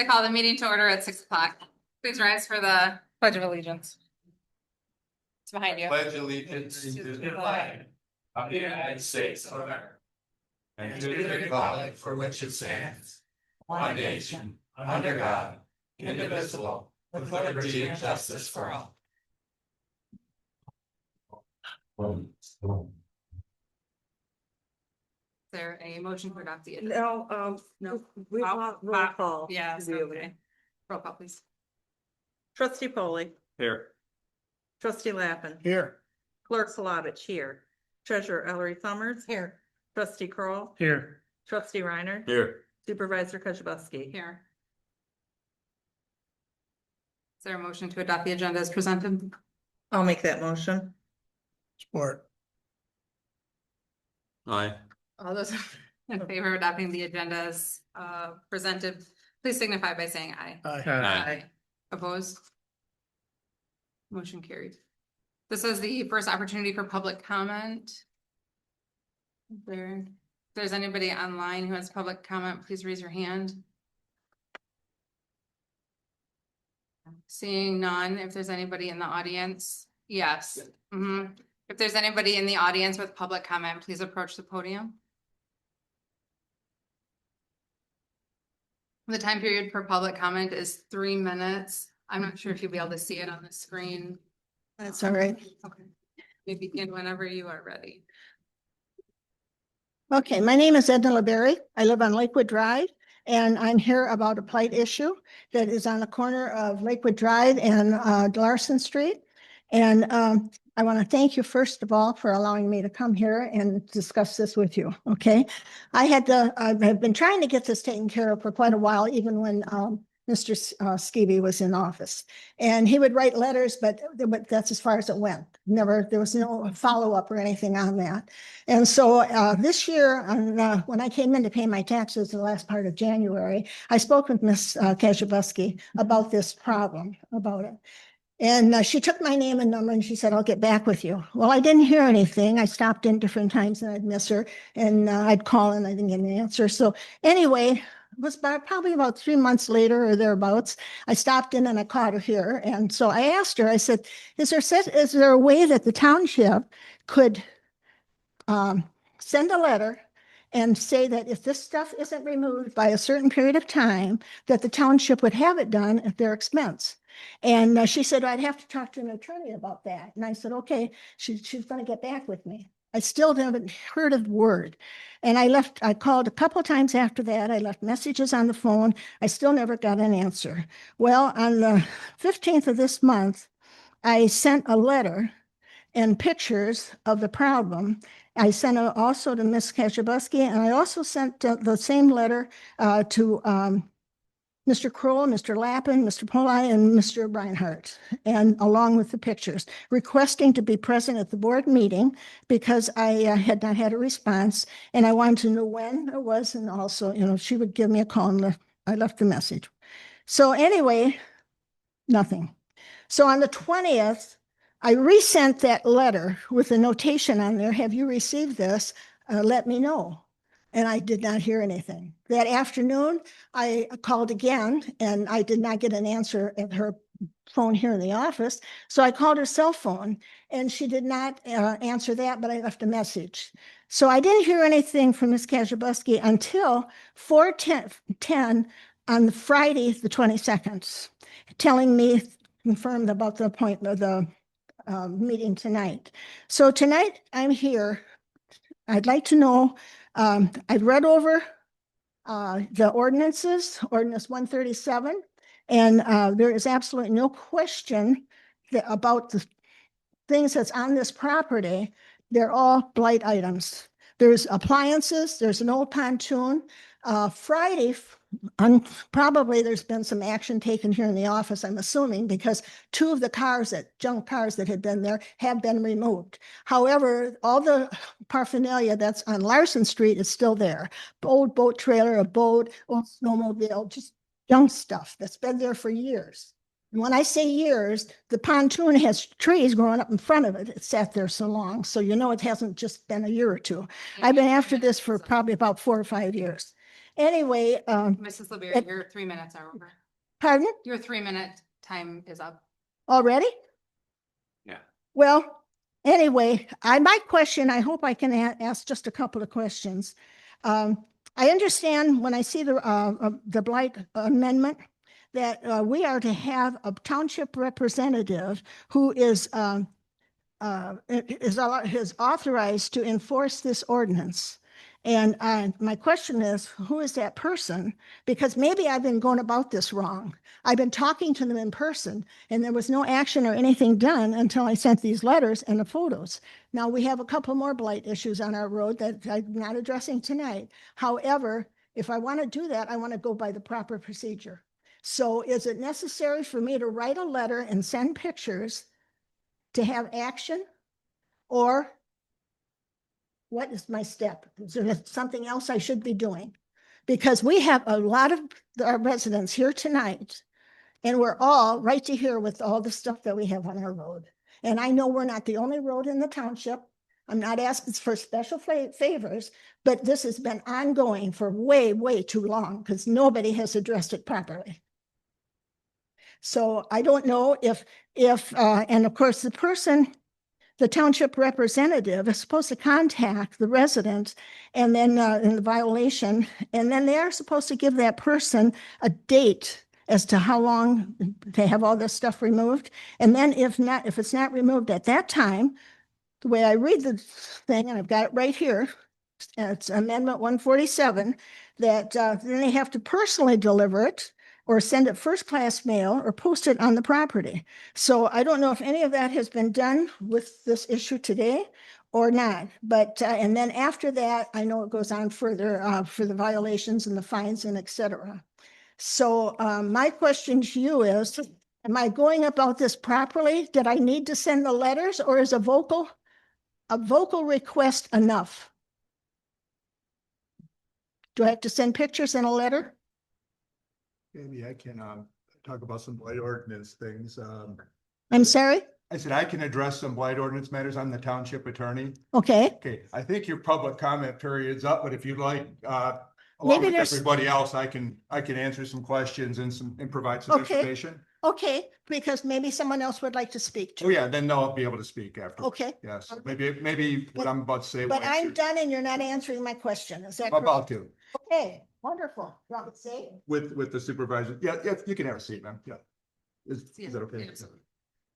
I call the meeting to order at 6 o'clock. Please rise for the Pledge of Allegiance. It's behind you. Pledge allegiance to the flag of the United States of America and to the republic for which it stands, one nation, under God, indivisible, with liberty and justice for all. Is there a motion to adopt the agenda? No, we want roll call. Yeah, to so, be okay. Roll call, please. Trustee Polly, Here. trustee Lappin, Here. clerk Palovich here, treasurer Ellery Summers here, trustee Kroll, Here. trustee Reiner, Here. supervisor Kujabaski. Here. Is there a motion to adopt the agenda as presented? I'll make that motion. Support. Aye. All those in favor of adopting the agenda as presented, please signify by saying aye. Aye. Opposed? Motion carried. This is the first opportunity for public comment. If there's anybody online who has public comment, please raise your hand. Seeing none, if there's anybody in the audience, yes. If there's anybody in the audience with public comment, please approach the podium. The time period for public comment is 3 minutes. I'm not sure if you'll be able to see it on the screen. That's all right. Okay. You begin whenever you are ready. Okay, my name is Edna LeBerry. I live on Lakewood Drive, and I'm here about a plight issue that is on the corner of Lakewood Drive and Larson Street. And I want to thank you, first of all, for allowing me to come here and discuss this with you, okay? I've been trying to get this taken care of for quite a while, even when Mr. Skibby was in office. And he would write letters, but that's as far as it went. There was no follow-up or anything on that. And so this year, when I came in to pay my taxes the last part of January, I spoke with Ms. Kujabaski about this problem, about it. And she took my name and number and she said, I'll get back with you. Well, I didn't hear anything. I stopped in different times and I'd miss her and I'd call and I didn't get an answer. So anyway, it was probably about 3 months later or thereabouts, I stopped in and I caught her here. And so I asked her, I said, is there a way that the township could send a letter and say that if this stuff isn't removed by a certain period of time, that the township would have it done at their expense? And she said, I'd have to talk to an attorney about that. And I said, okay, she's going to get back with me. I still haven't heard a word. And I called a couple of times after that. I left messages on the phone. I still never got an answer. Well, on the 15th of this month, I sent a letter and pictures of the problem. I sent it also to Ms. Kujabaski, and I also sent the same letter to Mr. Kroll, Mr. Lappin, Mr. Polai, and Mr. Reinhardt, and along with the pictures, requesting to be present at the board meeting because I had not had a response, and I wanted to know when it was, and also, she would give me a call, and I left the message. So anyway, nothing. So on the 20th, I resent that letter with a notation on there, have you received this? Let me know. And I did not hear anything. That afternoon, I called again and I did not get an answer at her phone here in the office. So I called her cell phone and she did not answer that, but I left a message. So I didn't hear anything from Ms. Kujabaski until 4:10 on the Friday, the 22nd, telling me, confirmed about the appointment of the meeting tonight. So tonight I'm here. I'd like to know, I've read over the ordinances, ordinance 137, and there is absolutely no question about the things that's on this property. They're all blight items. There's appliances, there's an old pontoon. Friday, probably there's been some action taken here in the office, I'm assuming, because 2 of the junk cars that had been there have been removed. However, all the paraphernalia that's on Larson Street is still there. Old boat trailer, a boat, old snowmobile, just junk stuff that's been there for years. And when I say years, the pontoon has trees growing up in front of it. It sat there so long. So it hasn't just been a year or two. I've been after this for probably about 4 or 5 years. Anyway, Mrs. LeBear, your 3 minutes are over. pardon, Your 3-minute time is up. already? Yeah. Well, anyway, my question, I hope I can ask just a couple of questions. I understand when I see the blight amendment that we are to have a township representative who is authorized to enforce this ordinance. And my question is, who is that person? Because maybe I've been going about this wrong. I've been talking to them in person, and there was no action or anything done until I sent these letters and the photos. Now, we have a couple more blight issues on our road that I'm not addressing tonight. However, if I want to do that, I want to go by the proper procedure. So is it necessary for me to write a letter and send pictures to have action? Or what is my step? Is there something else I should be doing? Because we have a lot of our residents here tonight, and we're all right to here with all the stuff that we have on our road. And I know we're not the only road in the township. I'm not asking for special favors, but this has been ongoing for way, way too long because nobody has addressed it properly. So I don't know if and of course the township representative is supposed to contact the resident and then in the violation, and then they are supposed to give that person a date as to how long they have all this stuff removed. And then if it's not removed at that time, the way I read the thing, and I've got it right here, it's Amendment 147, that then they have to personally deliver it or send it first-class mail or post it on the property. So I don't know if any of that has been done with this issue today or not. But, and then after that, I know it goes on further for the violations and the fines and et cetera. So my question to you is, am I going about this properly? Did I need to send the letters, or is a vocal request enough? Do I have to send pictures in a letter? Maybe I can talk about some blight ordinance things. I'm sorry? I said I can address some blight ordinance matters. I'm the township attorney. Okay, Okay, I think your public comment period's up, but if you'd like, along Maybe with there's- everybody else, I can answer some questions and provide some Okay. information. okay, because maybe someone else would like to speak Oh, to. yeah, then they'll be able to speak after. Okay, Yes, maybe what I'm about to say. but will I'm answer- done and you're not answering my question. Is that I'm correct? about to, Okay, wonderful. You want me to say? with the supervisor. Yeah, you can have a seat, ma'am. Yeah. Is Yeah, that okay? absolutely.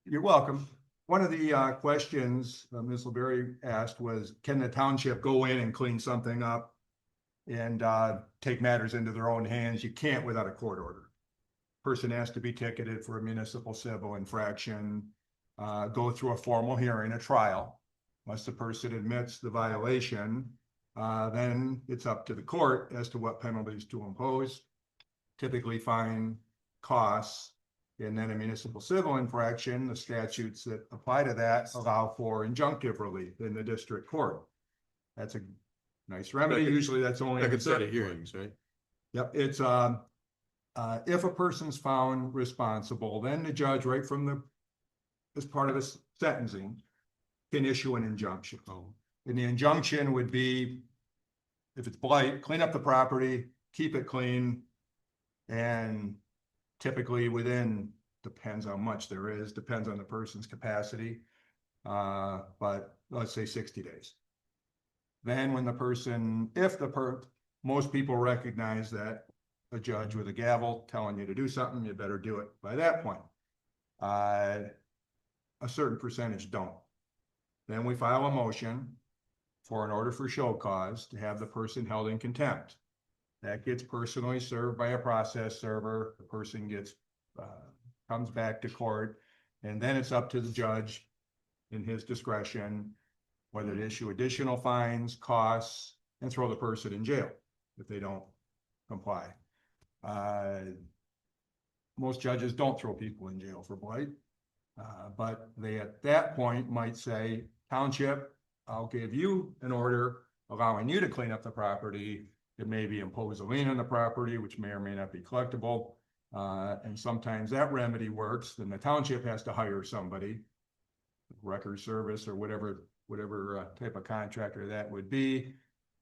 You're welcome. One of the questions Ms. LeBerry asked was, can the township go in and clean something up and take matters into their own hands? You can't without a court order. Person has to be ticketed for a municipal civil infraction, go through a formal hearing, a trial. Once the person admits the violation, then it's up to the court as to what penalties to impose. Typically fine, costs. And then a municipal civil infraction, the statutes that apply to that allow for injunctive relief in the district court. That's a nice remedy. Usually that's only. Second set of hearings, right? Yep, it's, if a person's found responsible, then the judge, right from as part of the sentencing, can issue an injunction. And the injunction would be, if it's blight, clean up the property, keep it clean, and typically within, depends how much there is, depends on the person's capacity, but let's say 60 days. Then when the person, most people recognize that a judge with a gavel telling you to do something, you better do it by that point. A certain percentage don't. Then we file a motion for an order for show cause to have the person held in contempt. That gets personally served by a process server. The person gets, comes back to court, and then it's up to the judge in his discretion whether to issue additional fines, costs, and throw the person in jail if they don't comply. Most judges don't throw people in jail for blight, but they at that point might say, township, I'll give you an order allowing you to clean up the property. It maybe impose a lien on the property, which may or may not be collectible. And sometimes that remedy works, then the township has to hire somebody, record service or whatever type of contractor that would be.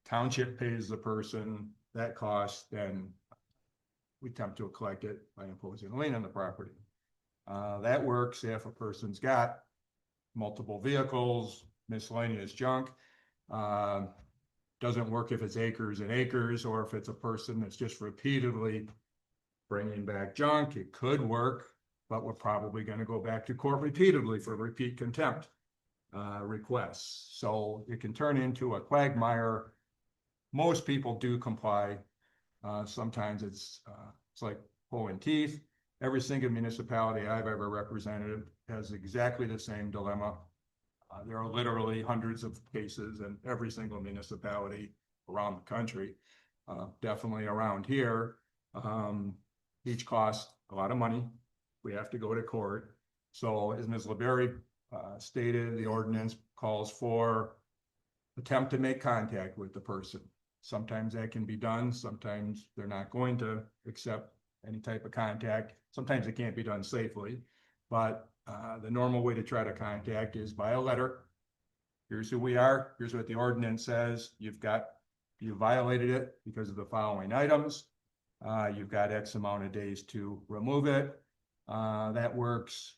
Township pays the person that cost, then we attempt to collect it by imposing a lien on the property. That works if a person's got multiple vehicles, miscellaneous junk. Doesn't work if it's acres and acres, or if it's a person that's just repeatedly bringing back junk. It could work, but we're probably going to go back to court repeatedly for repeat contempt requests. So it can turn into a quagmire. Most people do comply. Sometimes it's like pulling teeth. Every single municipality I've ever represented has exactly the same dilemma. There are literally hundreds of cases in every single municipality around the country. Definitely around here. Each costs a lot of money. We have to go to court. So as Ms. LeBerry stated, the ordinance calls for attempt to make contact with the person. Sometimes that can be done. Sometimes they're not going to accept any type of contact. Sometimes it can't be done safely, but the normal way to try to contact is by a letter. Here's who we are. Here's what the ordinance says. You violated it because of the following items. You've got X amount of days to remove it. That works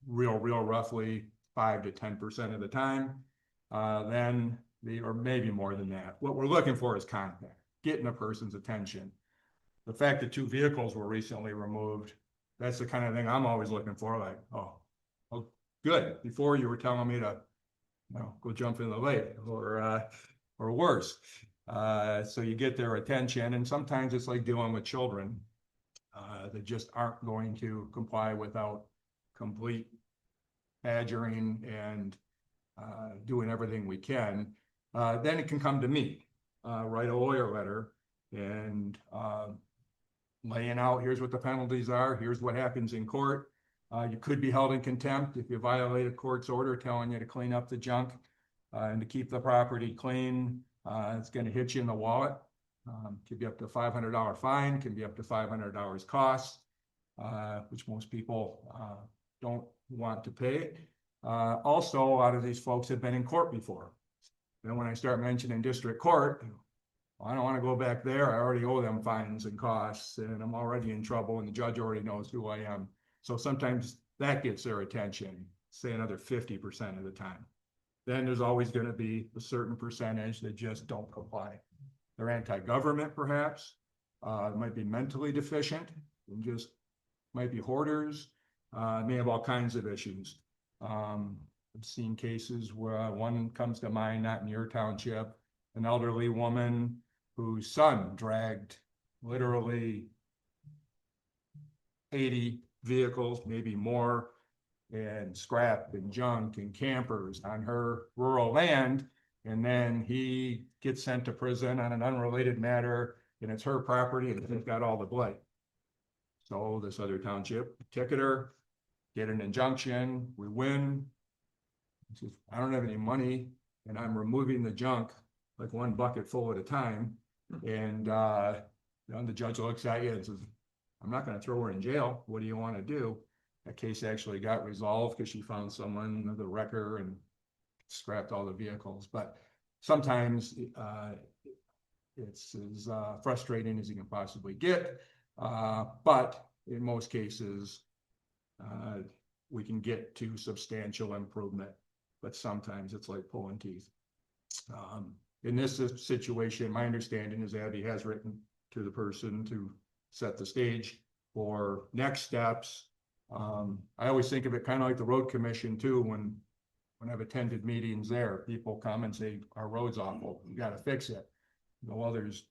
real roughly 5 to 10% of the time. Or maybe more than that. What we're looking for is contact, getting a person's attention. The fact that 2 vehicles were recently removed, that's the kind of thing I'm always looking for. Like, oh, good. Before you were telling me to, go jump in the lake or worse. So you get their attention, and sometimes it's like dealing with children that just aren't going to comply without complete badgering and doing everything we can. Then it can come to me, write a lawyer letter and laying out, here's what the penalties are, here's what happens in court. You could be held in contempt if you violate a court's order telling you to clean up the junk and to keep the property clean. It's going to hit you in the wallet. Could be up to a $500 fine, can be up to $500 costs, which most people don't want to pay. Also, a lot of these folks have been in court before. Then when I start mentioning district court, I don't want to go back there. I already owe them fines and costs, and I'm already in trouble, and the judge already knows who I am. So sometimes that gets their attention, say another 50% of the time. Then there's always going to be a certain percentage that just don't comply. They're anti-government, perhaps. Might be mentally deficient, and just might be hoarders. May have all kinds of issues. I've seen cases where one comes to mind, not in your township, an elderly woman whose son dragged literally 80 vehicles, maybe more, and scrap and junk and campers on her rural land. And then he gets sent to prison on an unrelated matter, and it's her property, and it's got all the blame. So this other township ticket her, get an injunction, we win. He says, I don't have any money, and I'm removing the junk like one bucket full at a time. And the judge looks at you and says, I'm not going to throw her in jail. What do you want to do? That case actually got resolved because she found someone with a wrecker and scrapped all the vehicles. But sometimes it's as frustrating as you can possibly get. But in most cases, we can get to substantial improvement. But sometimes it's like pulling teeth. In this situation, my understanding is Abby has written to the person to set the stage for next steps. I always think of it kind of like the road commission too. When I've attended meetings there, people come and say, our road's awful, you got to fix it. Well, there's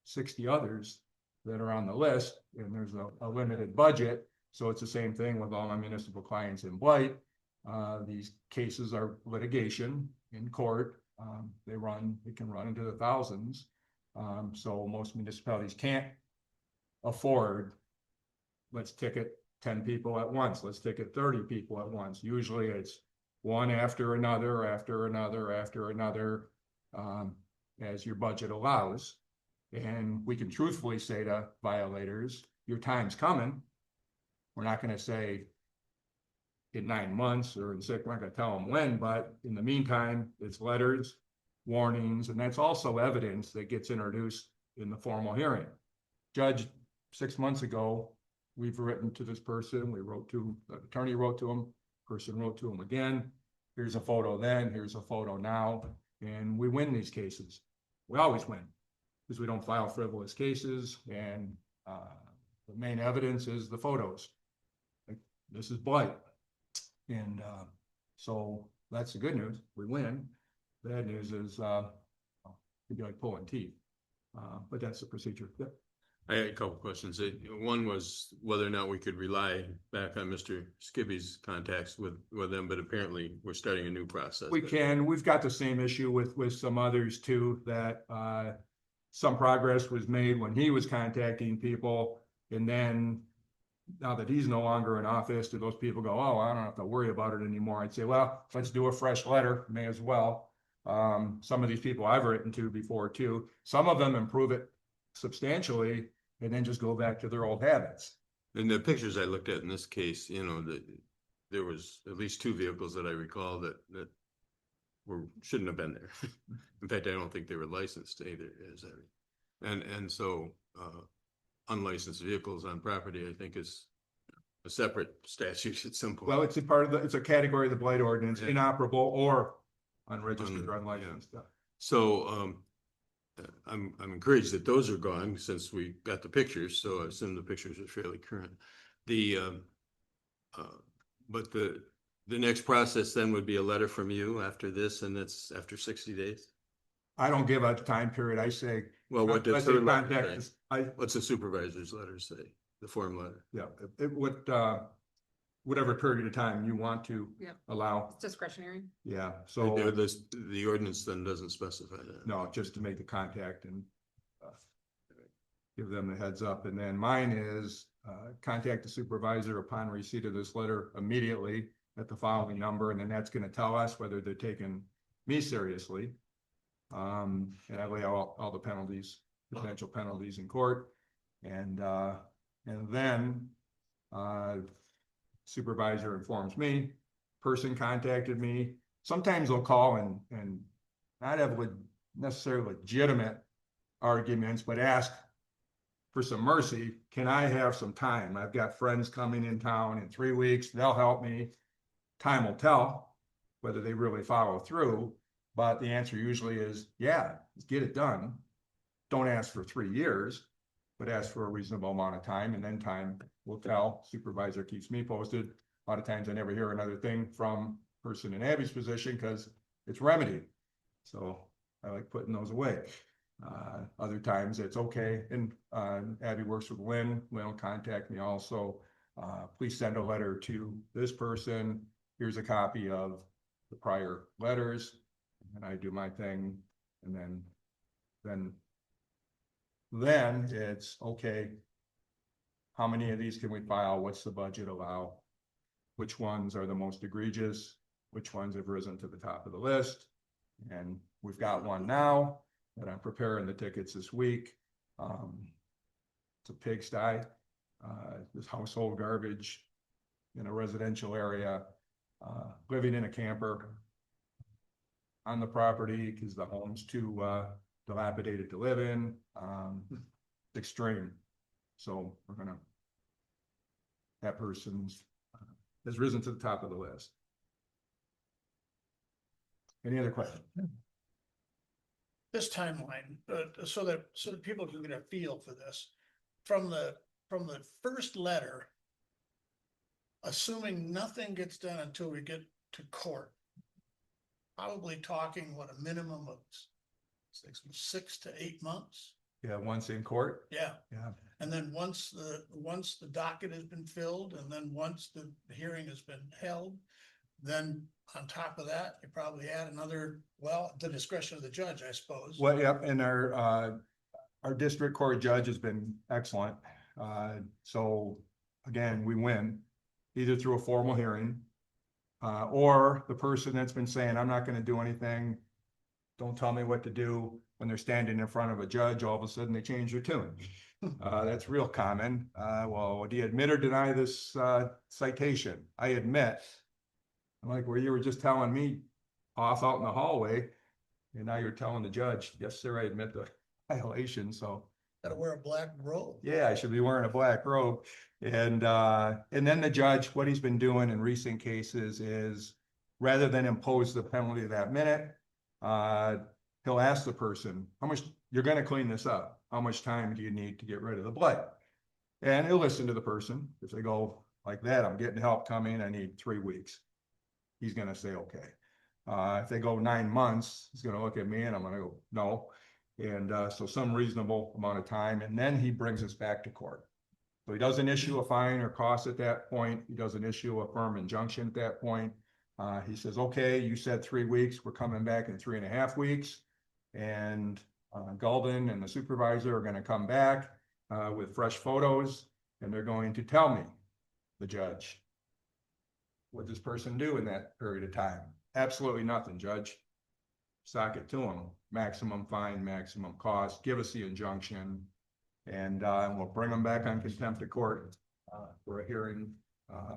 60 others that are on the list, and there's a limited budget. So it's the same thing with all my municipal clients in Blight. These cases are litigation in court. It can run into the thousands. So most municipalities can't afford, let's ticket 10 people at once. Let's ticket 30 people at once. Usually it's one after another, as your budget allows. And we can truthfully say to violators, your time's coming. We're not going to say in 9 months or in 6, we're not going to tell them when, but in the meantime, it's letters, warnings, and that's also evidence that gets introduced in the formal hearing. Judge, 6 months ago, we've written to this person, we wrote to, the attorney wrote to him, person wrote to him again. Here's a photo then, here's a photo now, and we win these cases. We always win, because we don't file frivolous cases, and the main evidence is the photos. Like, this is blight. And so that's the good news, we win. Bad news is it'd be like pulling teeth. But that's the procedure. Yep. I had a couple questions. One was whether or not we could rely back on Mr. Skibby's contacts with them, but apparently we're starting a new process. We can, we've got the same issue with some others too, that some progress was made when he was contacting people. And then now that he's no longer in office, do those people go, oh, I don't have to worry about it anymore? I'd say, well, let's do a fresh letter, may as well. Some of these people I've written to before too, some of them improve it substantially and then just go back to their old habits. In the pictures I looked at in this case, you know, there was at least 2 vehicles that I recall that shouldn't have been there. In fact, I don't think they were licensed either. And so unlicensed vehicles on property, I think, is a separate statute at some point. Well, it's a part of it's a category of the blight ordinance, Yeah. inoperable or unregistered or unlicensed. Yeah. So I'm encouraged that those are gone since we got the pictures. So I assume the pictures are fairly current. But the next process then would be a letter from you after this, and that's after 60 days. I don't give a time period. I say, Well, what does let's her say letter contact say? us. What's the supervisor's letter say? The form letter. Yeah, it would, whatever period of time you want to Yep. allow. It's discretionary. Yeah, so The ordinance then doesn't specify that. no, just to make the contact and give them the heads up. And then mine is contact the supervisor upon receipt of this letter immediately at the following number. And then that's going to tell us whether they're taking me seriously. And I lay out all the penalties, potential penalties in court. And then supervisor informs me, person contacted me. Sometimes they'll call and not have necessarily legitimate arguments, but ask for some mercy. Can I have some time? I've got friends coming in town in 3 weeks. They'll help me. Time will tell whether they really follow through. But the answer usually is, yeah, get it done. Don't ask for 3 years, but ask for a reasonable amount of time, and then time will tell. Supervisor keeps me posted. A lot of times I never hear another thing from person in Abby's position because it's remedied. So I like putting those away. Other times it's okay. And Abby works with Lynn. Lynn will contact me also. Please send a letter to this person. Here's a copy of the prior letters. And I do my thing. And then it's okay. How many of these can we file? What's the budget allow? Which ones are the most egregious? Which ones have risen to the top of the list? And we've got one now that I'm preparing the tickets this week. It's a pigsty. This household garbage in a residential area, living in a camper on the property because the home's too dilapidated to live in. Extreme. So that person's has risen to the top of the list. Any other questions? This timeline, so that people can get a feel for this, from the first letter, assuming nothing gets done until we get to court, probably talking what, a minimum of 6 to 8 months. Yeah, once in court. Yeah. Yeah. And then once the docket has been filled, and then once the hearing has been held, then on top of that, you probably add another, well, the discretion of the judge, I suppose. Well, yep, and our district court judge has been excellent. So again, we win either through a formal hearing, or the person that's been saying, I'm not gonna do anything, don't tell me what to do, when they're standing in front of a judge, all of a sudden they change their tune. That's real common. Well, do you admit or deny this citation? I admit. I'm like, well, you were just telling me off out in the hallway And now you're telling the judge, yes, sir, I admit the violation, so. Gotta wear a black robe. Yeah, I should be wearing a black robe. And then the judge, what he's been doing in recent cases is rather than impose the penalty that minute, he'll ask the person, how much, you're gonna clean this up. How much time do you need to get rid of the blood? And he'll listen to the person. If they go like that, I'm getting help coming, I need 3 weeks. He's gonna say, okay. If they go 9 months, he's gonna look at me and I'm gonna go, no. And so some reasonable amount of time, and then he brings us back to court. So he doesn't issue a fine or cost at that point. He doesn't issue a firm injunction at that point. He says, okay, you said 3 weeks, we're coming back in 3.5 weeks. And Golden and the supervisor are gonna come back with fresh photos, and they're going to tell me, the judge, what does this person do in that period of time? Absolutely nothing, Judge. Sock it to them. Maximum fine, maximum cost, give us the injunction, and we'll bring them back on contempt of court for a hearing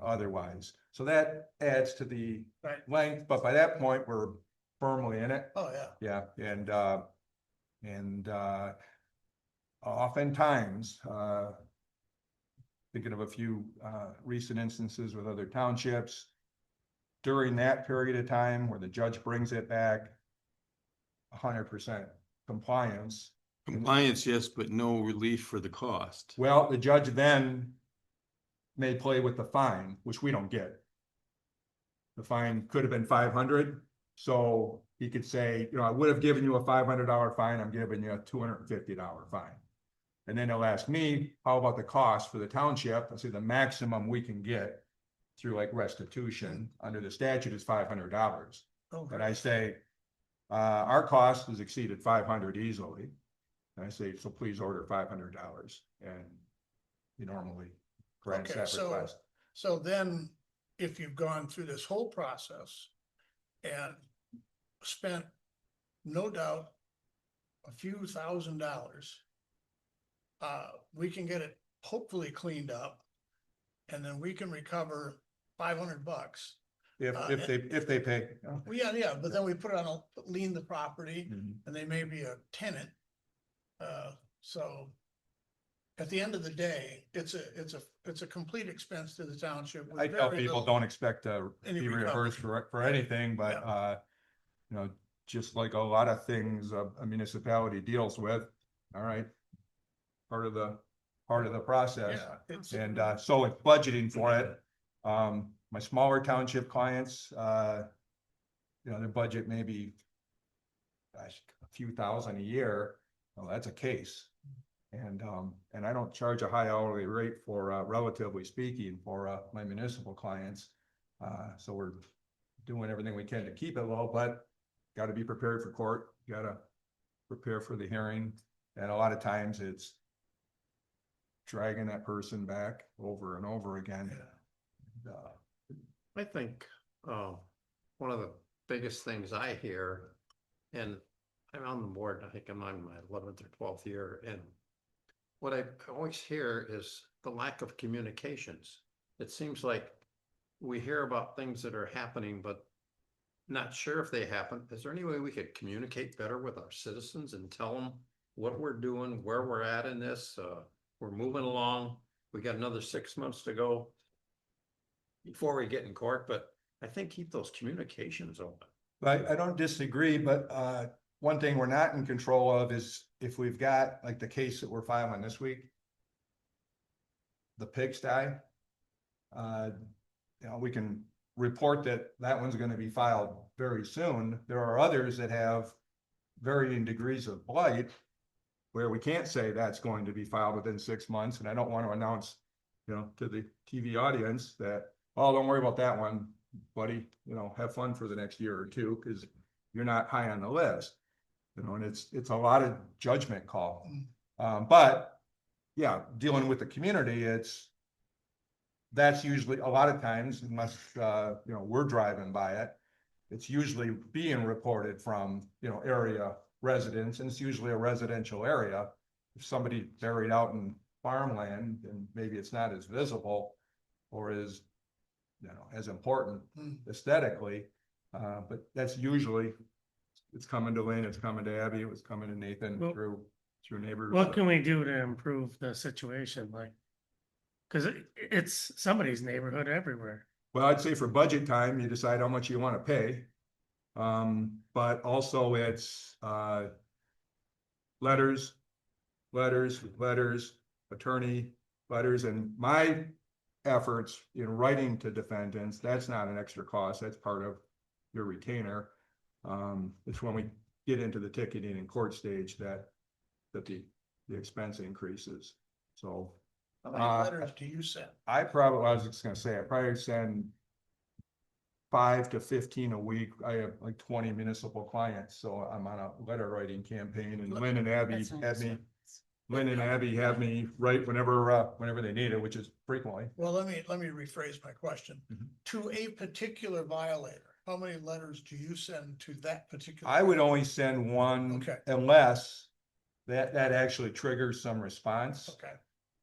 otherwise. So that adds to the Right. length, but by that point, we're firmly in it. Oh, yeah. Yeah, and oftentimes, thinking of a few recent instances with other townships, during that period of time where the judge brings it back, 100% compliance. Compliance, yes, but no relief for the cost. Well, the judge then may play with the fine, which we don't get. The fine could have been 500, so he could say, you know, I would have given you a $500 fine, I'm giving you a $250 fine. And then they'll ask me, how about the cost for the township? I say the maximum we can get through like restitution under the statute is $500. Oh, But I say, our cost has exceeded 500 easily. And I say, so please order $500, and you normally grant Okay, that so- request. So then, if you've gone through this whole process and spent, no doubt, a few $1,000s, we can get it hopefully cleaned up, and then we can recover $500. If they pay. Well, yeah, but then we put it on a lien the property, Mhm. and they may be a tenant. So at the end of the day, it's a complete expense to the township. with I tell very people, little- don't expect to any be recovery. reimbursed for anything, but, you know, just like a lot of things a municipality deals with, all right. Part of the process. Yeah, it's, And so it's budgeting for it. My smaller township clients, you know, their budget may be, gosh, a few thousand a year. Well, that's a case. And I don't charge a high hourly rate for, relatively speaking, for my municipal clients. So we're doing everything we can to keep it low, but got to be prepared for court, got to prepare for the hearing. And a lot of times it's dragging that person back over and over again. I think, one of the biggest things I hear, and I'm on the board, I think I'm on my 11th or 12th year, and what I always hear is the lack of communications. It seems like we hear about things that are happening, but not sure if they happen. Is there any way we could communicate better with our citizens and tell them what we're doing, where we're at in this? We're moving along. We got another 6 months to go before we get in court, but I think keep those communications open. I don't disagree, but one thing we're not in control of is if we've got like the case that we're filing this week, the pigsty, you know, we can report that one's going to be filed very soon. There are others that have varying degrees of blight where we can't say that's going to be filed within 6 months. And I don't want to announce, you know, to the TV audience that, oh, don't worry about that one, buddy, you know, have fun for the next year or two, because you're not high on the list, you know, and it's a lot of judgment call. But yeah, dealing with the community, that's usually a lot of times, unless, you know, we're driving by it, it's usually being reported from, you know, area residents, and it's usually a residential area. If somebody buried out in farmland, then maybe it's not as visible or as, you know, as important aesthetically, but that's usually it's coming to Lynn, it's coming to Abby, it was coming to Nathan Well- through neighbors. What can we do to improve the situation, like? Cause it's somebody's neighborhood everywhere. Well, I'd say for budget time, you decide how much you want to pay. But also it's, letters, attorney letters, and my efforts in writing to defendants, that's not an extra cost, that's part of your retainer. It's when we get into the ticketing and court stage that the expense increases, so. How many letters do you send? I was just gonna say, I probably send 5 to 15 a week. I have like 20 municipal clients, so I'm on a letter writing campaign, and Lynn and Abby That's had me. nice. Lynn and Abby have me write whenever they need it, which is frequently. Well, let me rephrase my question. Mhm. To a particular violator, how many letters do you send to that particular? I would only send one Okay. unless that actually triggers some response Okay,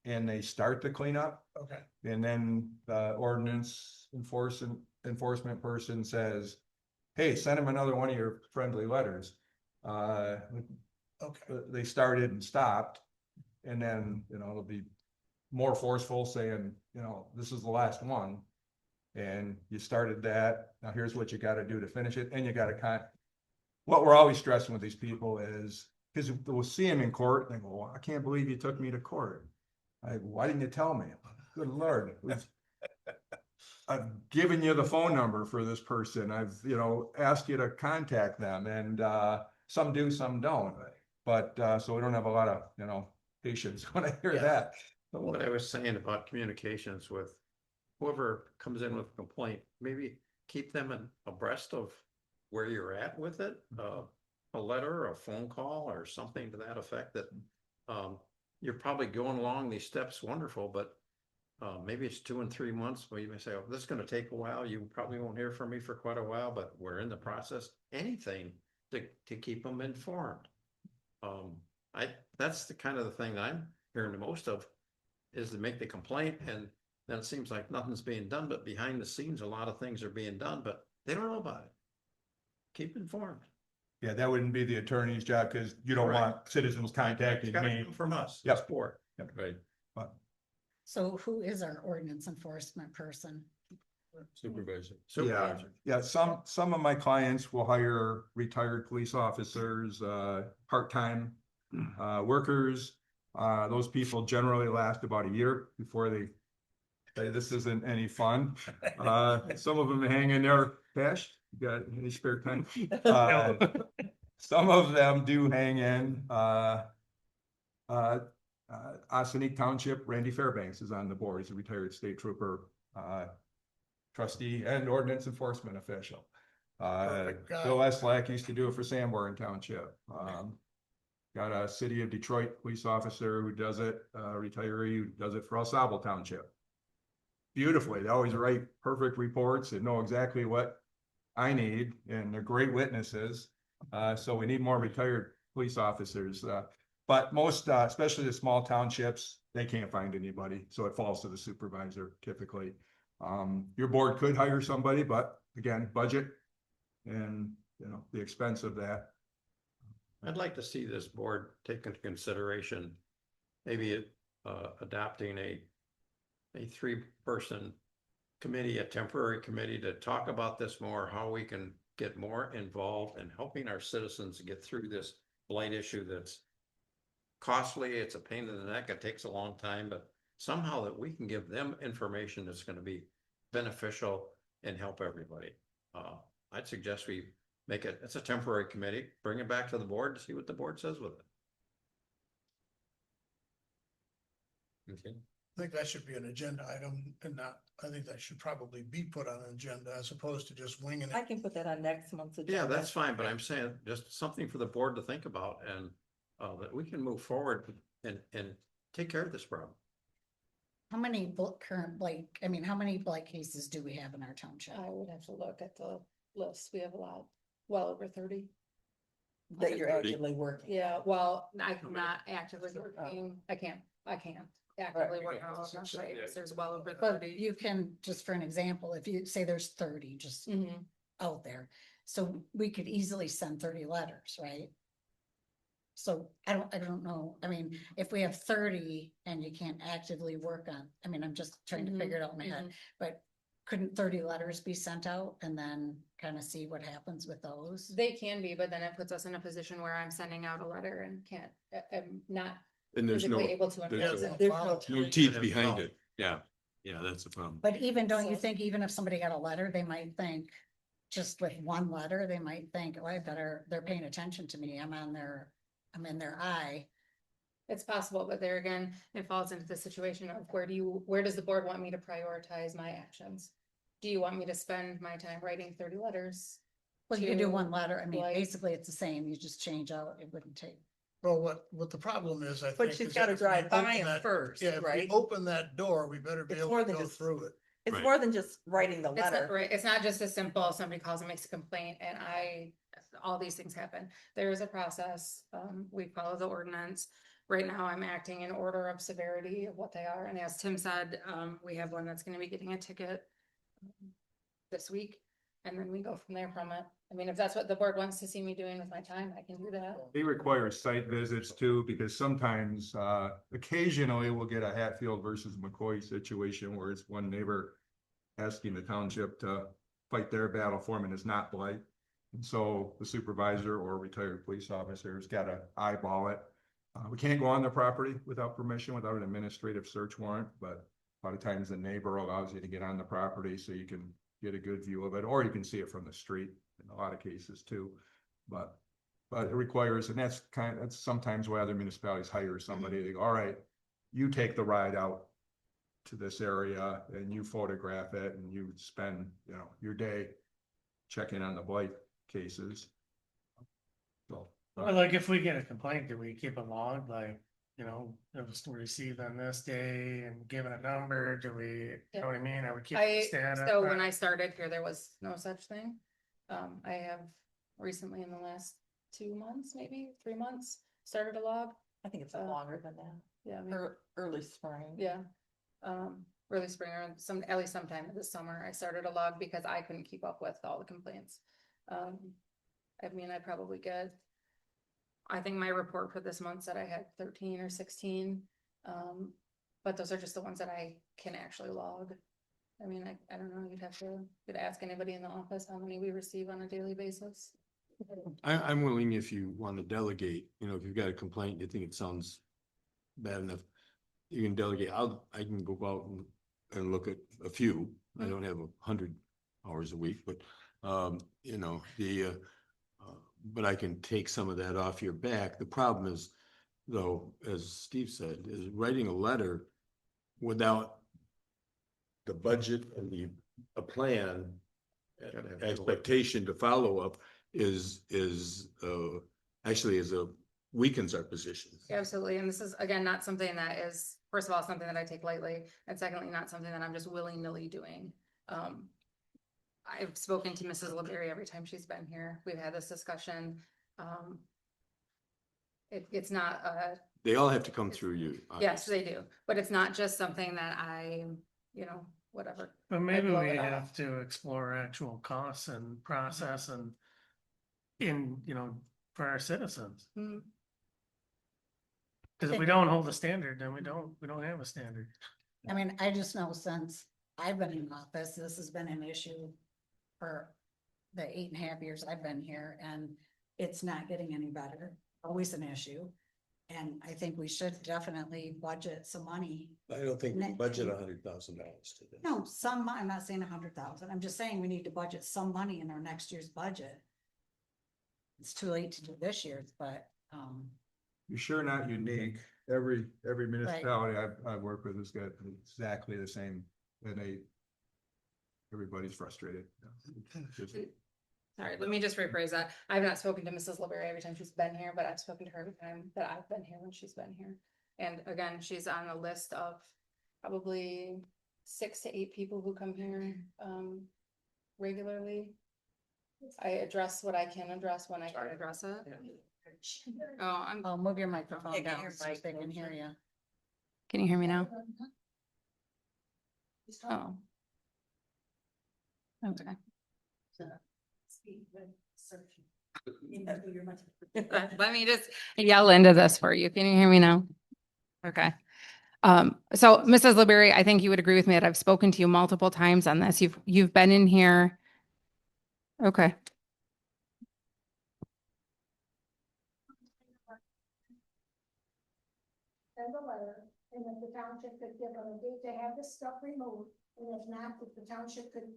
and they start the cleanup. okay, And then the ordinance enforcement person says, hey, send them another one of your friendly letters. okay. They started and stopped. And then, it'll be more forceful saying, this is the last one. And you started that, now here's what you gotta do to finish it, and you gotta what we're always stressing with these people is, because we'll see them in court, and they go, well, I can't believe you took me to court. Why didn't you tell me? Good Lord. I've given you the phone number for this person, I've, asked you to contact them, and, some do, some don't. But, so we don't have a lot of, patience when I hear Yeah. that. But what I was saying about communications with whoever comes in with a complaint, maybe keep them abreast of where you're at with it. A letter, a phone call, or something to that effect, that you're probably going along these steps wonderful, but maybe it's 2 and 3 months where you may say, oh, this is gonna take a while, you probably won't hear from me for quite a while, but we're in the process. Anything to keep them informed. That's the kind of the thing that I'm hearing the most of, is to make the complaint, and then it seems like nothing's being done, but behind the scenes, a lot of things are being done, but they don't know about it. Keep informed. Yeah, that wouldn't be the attorney's job, because you don't Correct. want citizens contacting It's gotta me. come from us, Yep. this board. Yep. Right, But So who is our ordinance enforcement person? supervisor. Supervisor. yeah, some of my clients will hire retired police officers, part-time workers. Those people generally last about a year before they say this isn't any fun. Some of them hang in there. Cash, you got any spare time? Some of them do hang in. Ossining Township, Randy Fairbanks is on the board. He's a retired state trooper, trustee and ordinance enforcement official. Perfect guy. Bill Eslack used to do it for Sanborn Township. Got a city of Detroit police officer who does it, retiree who does it for El Sabo Township. Beautifully, they always write perfect reports and know exactly what I need, and they're great witnesses. So we need more retired police officers. But most, especially the small townships, they can't find anybody, so it falls to the supervisor typically. Your board could hire somebody, but again, budget and, the expense of that. I'd like to see this board take into consideration, maybe adopting a 3-person committee, a temporary committee, to talk about this more, how we can get more involved in helping our citizens get through this blight issue that's costly, it's a pain in the neck, it takes a long time, but somehow that we can give them information that's gonna be beneficial and help everybody. I'd suggest we make it's a temporary committee, bring it back to the board to see what the board says with it. Okay. I think that should be an agenda item and not, I think that should probably be put on an agenda as opposed to just winging I it. can put that on next month's agenda. Yeah, that's fine, but I'm saying just something for the board to think about, and that we can move forward and take care of this problem. How many current blight, how many blight cases do we have in our township? I would have to look at the list. We have a lot, well over 30. That you're 30. actively working. Yeah, well, I'm not actively working. I can't actively work on all of them. But there's well over But 30. you can, just for an example, if you say there's 30 just Mhm. out there. So we could easily send 30 letters, right? So I don't know. I mean, if we have 30 and you can't actively work on, I mean, I'm just trying to figure it out in my head, but couldn't 30 letters be sent out and then kind of see what happens with those? They can be, but then it puts us in a position where I'm sending out a letter and can't, I'm not And there's no, physically able to. there's enforce no it. no teeth behind it. Yeah, yeah, that's the problem. But even, don't you So- think even if somebody got a letter, they might think, just with one letter, they might think, oh, they're paying attention to me. I'm in their eye. It's possible, but there again, it falls into the situation of where does the board want me to prioritize my actions? Do you want me to spend my time writing 30 letters? Well, you can do to, one letter. I mean, like- basically it's the same. You just change out, it wouldn't take. Well, what the problem is, I think. But she's is gotta if we drive by open him that- first, Yeah, if we right? open that door, we better be It's able more to than go just- through it. It's Right. more than just writing the It's not, letter. right, it's not just as simple, somebody calls and makes a complaint and all these things happen. There is a process, we follow the ordinance. Right now, I'm acting in order of severity of what they are, and as Tim said, we have one that's gonna be getting a ticket this week, and then we go from there from it. I mean, if that's what the board wants to see me doing with my time, I can do that. He requires site visits too, because sometimes, occasionally we'll get a Hatfield versus McCoy situation where it's one neighbor asking the township to fight their battle for him and it's not blight. And so the supervisor or retired police officer has got to eyeball it. We can't go on the property without permission, without an administrative search warrant, but a lot of times the neighbor allows you to get on the property so you can get a good view of it, or you can see it from the street in a lot of cases too. But it requires, and that's sometimes why other municipalities hire somebody, they go, all right, you take the ride out to this area and you photograph it and you spend, your day checking on the blight cases. So, Well, like if we get a complaint, do we keep a log, like, it was received on this day and given a number, do we, you know what I mean? I would keep. So when I started here, there was no such thing. I have recently in the last 2 months, maybe 3 months, started a log. I think it's Uh, longer than that. Yeah, maybe. Early spring. Yeah. Early spring or at least sometime this summer, I started a log because I couldn't keep up with all the complaints. I mean, I think my report for this month said I had 13 or 16. But those are just the ones that I can actually log. I mean, I don't know, you'd ask anybody in the office how many we receive on a daily basis. I'm willing, if you want to delegate, if you've got a complaint, you think it sounds bad enough, you can delegate. I can go out and look at a few. I don't have 100 hours a week, but, but I can take some of that off your back. The problem is, though, as Steve said, is writing a letter without the budget and a plan, expectation to follow up actually weakens our position. Absolutely, and this is, again, not something that is, first of all, something that I take lightly, and secondly, not something that I'm just willy-nilly doing. I've spoken to Mrs. LeBerry every time she's been here. We've had this discussion. It's not They all have to come through you. yes, they do, but it's not just something that I, whatever. But maybe blow we it off. have to explore actual costs and process and for our citizens. Mm. Cause if we don't hold a standard, then we don't have a standard. I mean, I just know since I've been in office, this has been an issue for the 8.5 years I've been here, and it's not getting any better, always an issue. And I think we should definitely budget some money. I don't think we budget $100,000 to this. No, I'm not saying 100,000, I'm just saying we need to budget some money in our next year's budget. It's too late to do this year's, but, you're sure not unique. Every municipality I've worked with has got exactly the same, and everybody's frustrated. Just- Sorry, let me just rephrase that. I've not spoken to Mrs. LeBerry every time she's been here, but I've spoken to her every time that I've been here when she's been here. And again, she's on a list of probably 6 to 8 people who come here regularly. I address what I can address when I can address it. I'll move your microphone Yeah, get down your so they can mic hear you. Can you hear me now? Oh. Okay. Let me just yell into this for you. Can you hear me now? Okay. So Mrs. LeBerry, I think you would agree with me that I've spoken to you multiple times on this. You've been in here. Okay. Send a letter, and if the township could give them a date to have this stuff removed, and if not, if the township could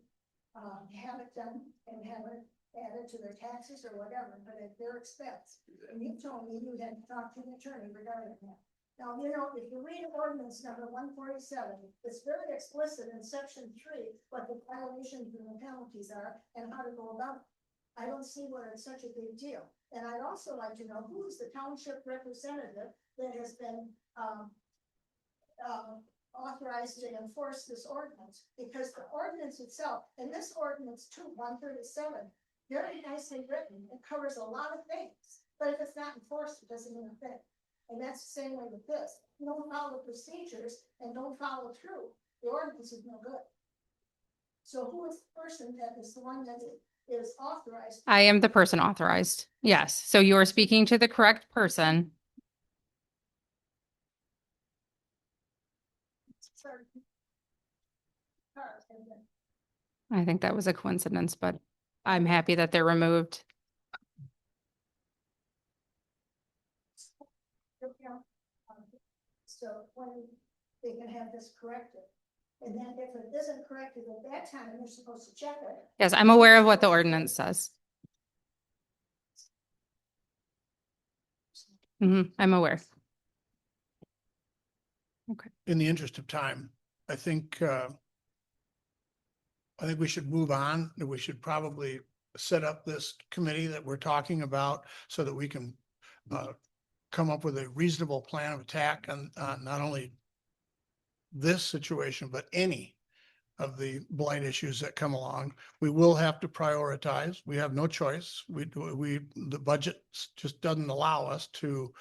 have it done and have it added to their taxes or whatever, but at their expense. And you told me you had to talk to an attorney regarding that. Now, you know, if you read ordinance number 147, it's very explicit in section 3, what the violations and the penalties are and how to go about it. I don't see where it's such a big deal. And I'd also like to know who is the township representative that has been authorized to enforce this ordinance, because the ordinance itself, and this ordinance 137, very nicely written, it covers a lot of things, but if it's not enforced, it doesn't mean a thing. And that's the same way with this. You don't follow procedures and don't follow through, the ordinance is no good. So who is the person that is the one that is authorized? I am the person authorized. Yes. So you are speaking to the correct person. I think that was a coincidence, but I'm happy that they're removed. So when they can have this corrected. And then if it isn't corrected at that time, you're supposed to check it. Yes, I'm aware of what the ordinance says. I'm aware. In the interest of time, I think we should move on, and we should probably set up this committee that we're talking about so that we can come up with a reasonable plan of attack on not only this situation, but any of the blight issues that come along. We will have to prioritize. We have no choice. The budget just doesn't allow us to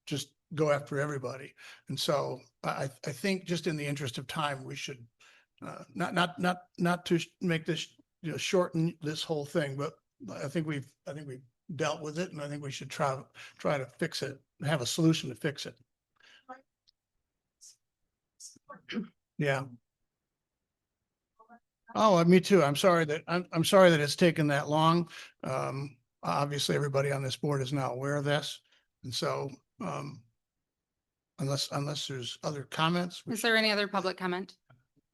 just go after everybody. And so I think just in the interest of time, we should not to make this, shorten this whole thing, but I think we've dealt with it, and I think we should try to fix it, have a solution to fix it. Yeah. Oh, me too. I'm sorry that it's taken that long. Obviously, everybody on this board is now aware of this. And so, unless there's other comments. Is there any other public comment?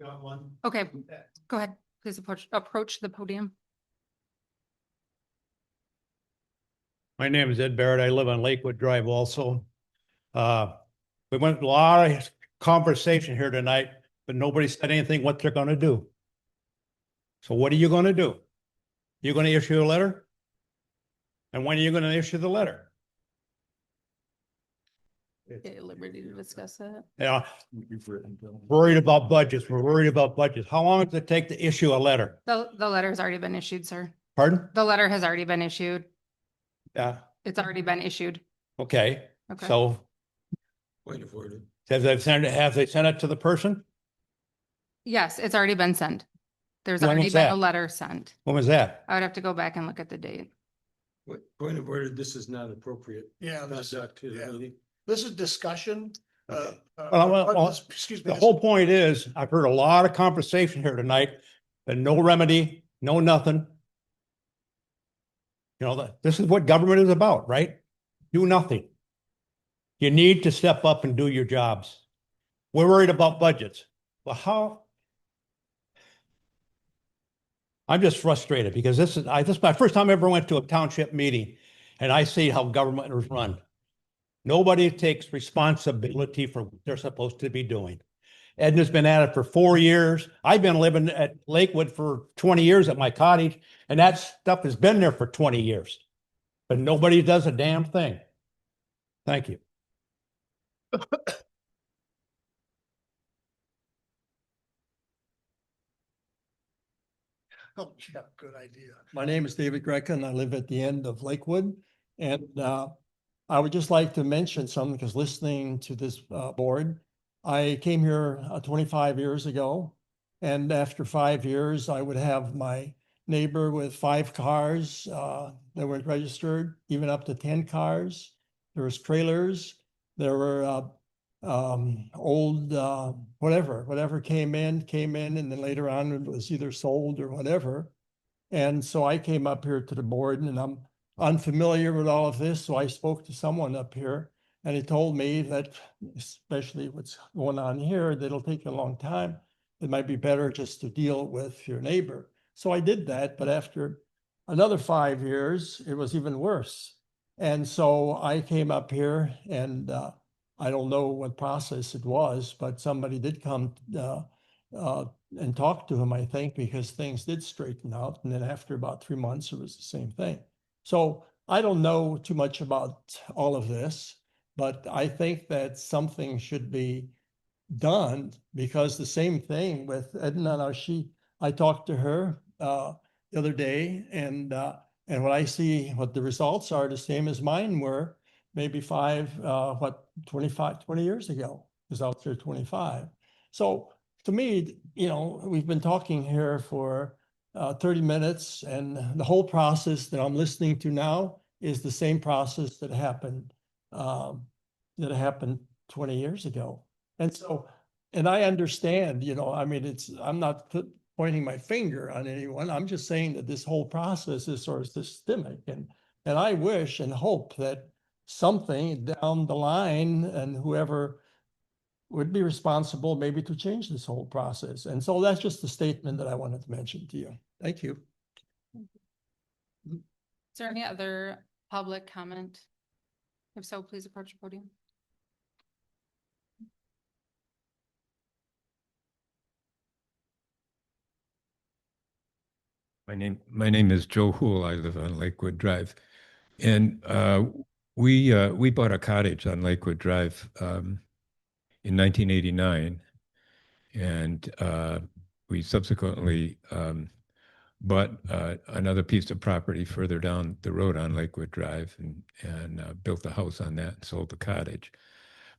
Got one. Okay, go ahead. Please approach the podium. My name is Ed Barrett. I live on Lakewood Drive also. We went a lot of conversation here tonight, but nobody said anything what they're gonna do. So what are you gonna do? You're gonna issue a letter? And when are you gonna issue the letter? At liberty to discuss that. Yeah, worried about budgets. We're worried about budgets. How long does it take to issue a letter? The letter has already been issued, sir. Pardon? The letter has already been issued. Yeah, It's already been issued. okay. Okay. So Point of order. have they sent it to the person? Yes, it's already been sent. There's When already was been that? a letter sent. When was that? I would have to go back and look at the date. Point of order, this is not appropriate. Yeah, Conduct to the meeting. this is discussion. The whole point is, I've heard a lot of conversation here tonight, and no remedy, no nothing. This is what government is about, right? Do nothing. You need to step up and do your jobs. We're worried about budgets. Well, how? I'm just frustrated because this is my first time I ever went to a township meeting, and I see how government is run. Nobody takes responsibility for what they're supposed to be doing. Edna's been at it for 4 years. I've been living at Lakewood for 20 years at my cottage, and that stuff has been there for 20 years. But nobody does a damn thing. Thank you. Oh, yeah, good idea. My name is David Greca and I live at the end of Lakewood. And I would just like to mention something because listening to this board, I came here 25 years ago. And after 5 years, I would have my neighbor with 5 cars, that weren't registered, even up to 10 cars. There was trailers, there were, old, whatever came in, and then later on it was either sold or whatever. And so I came up here to the board and I'm unfamiliar with all of this, so I spoke to someone up here and he told me that, especially what's going on here, that it'll take a long time. It might be better just to deal with your neighbor. So I did that, but after another 5 years, it was even worse. And so I came up here and I don't know what process it was, but somebody did come and talk to him, I think, because things did straighten out. And then after about 3 months, it was the same thing. So I don't know too much about all of this, but I think that something should be done because the same thing with Edna, I talked to her the other day and when I see what the results are, the same as mine were maybe 20 years ago, because I was there 25. So to me, we've been talking here for 30 minutes and the whole process that I'm listening to now is the same process that happened 20 years ago. And so, and I understand, I mean, I'm not pointing my finger on anyone. I'm just saying that this whole process is sort of systemic and I wish and hope that something down the line and whoever would be responsible maybe to change this whole process. And so that's just a statement that I wanted to mention to you. Thank you. Is there any other public comment? If so, please approach the podium. My name is Joe Hool. I live on Lakewood Drive. And we bought a cottage on Lakewood Drive in 1989. And we subsequently bought another piece of property further down the road on Lakewood Drive and built a house on that and sold the cottage.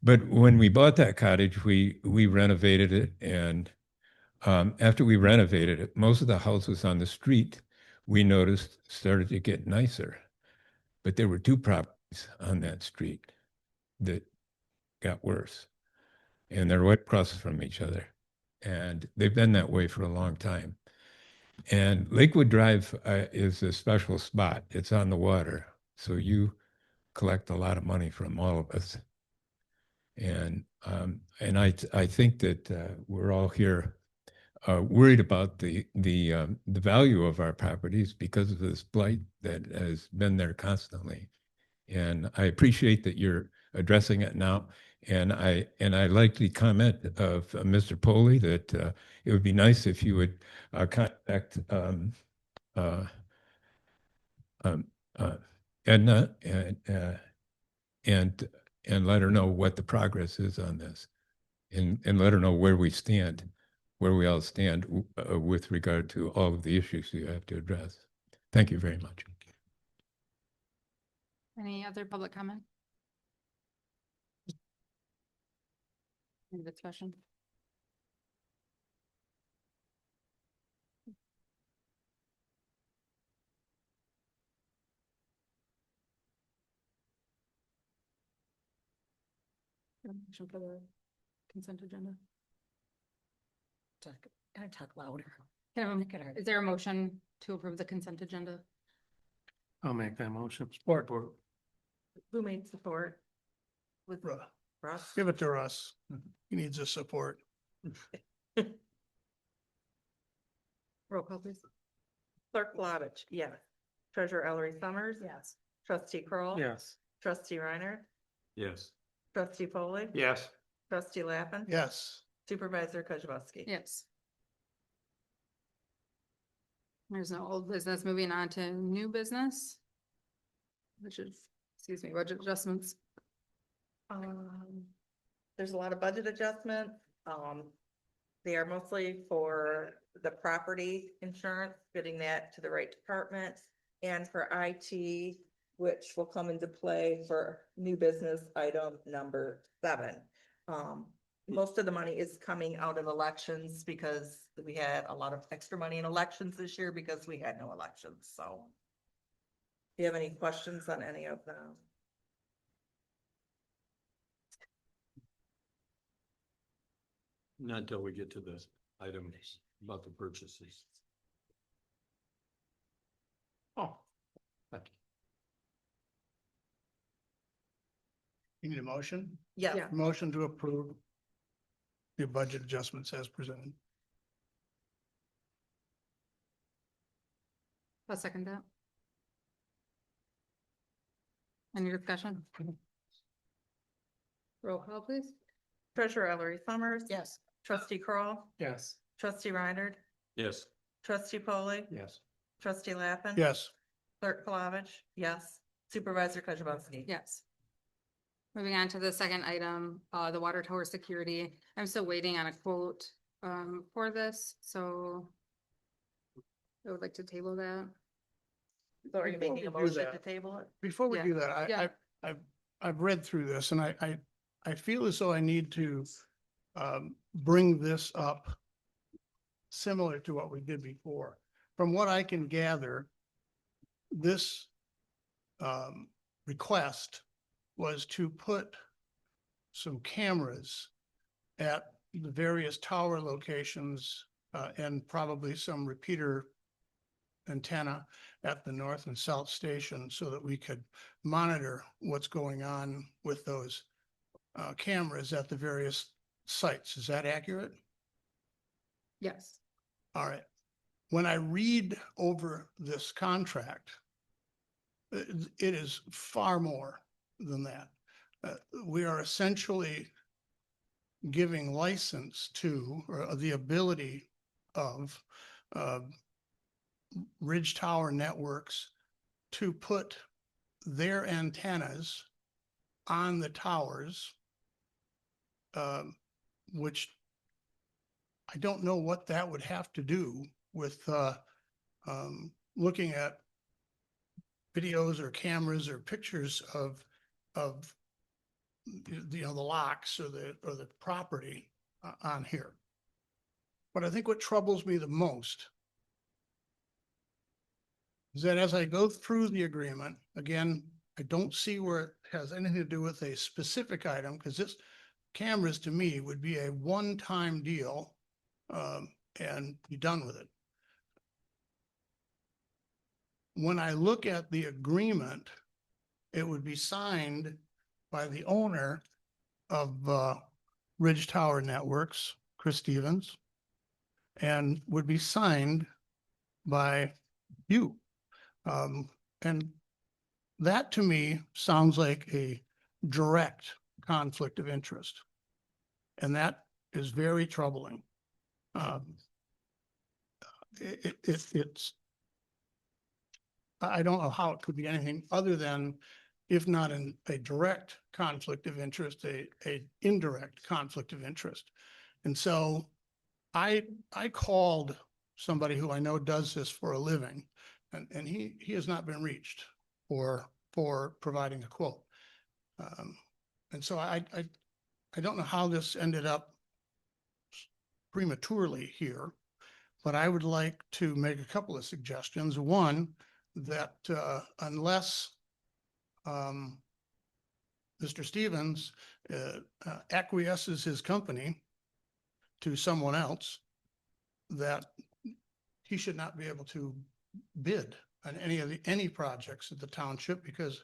But when we bought that cottage, we renovated it. And after we renovated it, most of the houses on the street, we noticed, started to get nicer. But there were 2 properties on that street that got worse. And they're right across from each other. And they've been that way for a long time. And Lakewood Drive is a special spot. It's on the water. So you collect a lot of money from all of us. And I think that we're all here worried about the value of our properties because of this blight that has been there constantly. And I appreciate that you're addressing it now. And I like the comment of Mr. Poley that it would be nice if you would contact Edna and let her know what the progress is on this, and let her know where we all stand with regard to all of the issues you have to address. Thank you very much. Any other public comment? Any discussion? Motion for the consent agenda. Gotta talk louder. Is there a motion to approve the consent agenda? I'll make that motion. Support. Who made support? With Russ? Give it to Russ. He needs the support. Roll call, please. Clerk Flavich, yes. Treasurer Ellery Summers. Yes. Trustee Kroll, Yes. Trustee Reiner. Yes. Trustee Foley, Yes. Trustee Lappin. Yes. Supervisor Kozibowski. Yes. There's no old business. Moving on to new business. Which is, excuse me, budget adjustments. There's a lot of budget adjustments. They are mostly for the property insurance, getting that to the right department, and for IT, which will come into play for new business item number 7. most of the money is coming out of elections because we had a lot of extra money in elections this year because we had no elections, so. Do you have any questions on any of them? Not until we get to the items about the purchases. Oh. Thank you. You need a motion? Yes. Yeah. Motion to approve the budget adjustments as presented. I'll second that. Any discussion? Roll call, please. Treasurer Ellery Summers. Yes. Trustee Kroll, Yes. Trustee Reiner. Yes. Trustee Polly. Yes. Trustee Lappin. Yes. Clerk Palovich, yes. Supervisor Kozibowski. Yes. Moving on to the second item, the water tower security. I'm still waiting on a quote, for this, so I would like to table that. So are you Before making a we do motion to that- table it? Before we Yeah. do that, Yeah. I've read through this and I feel as though I need to bring this up similar to what we did before. From what I can gather, this request was to put some cameras at the various tower locations and probably some repeater antenna at the north and south station so that we could monitor what's going on with those cameras at the various sites. Is that accurate? Yes. All right. When I read over this contract, it is far more than that. We are essentially giving license to, or the ability of Ridge Tower Networks to put their antennas on the towers, which I don't know what that would have to do with looking at videos or cameras or pictures of the locks or the property on here. But I think what troubles me the most is that as I go through the agreement, again, I don't see where it has anything to do with a specific item, because this cameras to me would be a one-time deal and be done with it. When I look at the agreement, it would be signed by the owner of Ridge Tower Networks, Chris Stevens, and would be signed by you. And that to me sounds like a direct conflict of interest. And that is very troubling. It's, I don't know how it could be anything other than, if not a direct conflict of interest, a indirect conflict of interest. And so I called somebody who I know does this for a living, and he has not been reached for providing a quote. And so I don't know how this ended up prematurely here, but I would like to make a couple of suggestions. One, that unless Mr. Stevens acquiesces his company to someone else, that he should not be able to bid on any projects at the township, because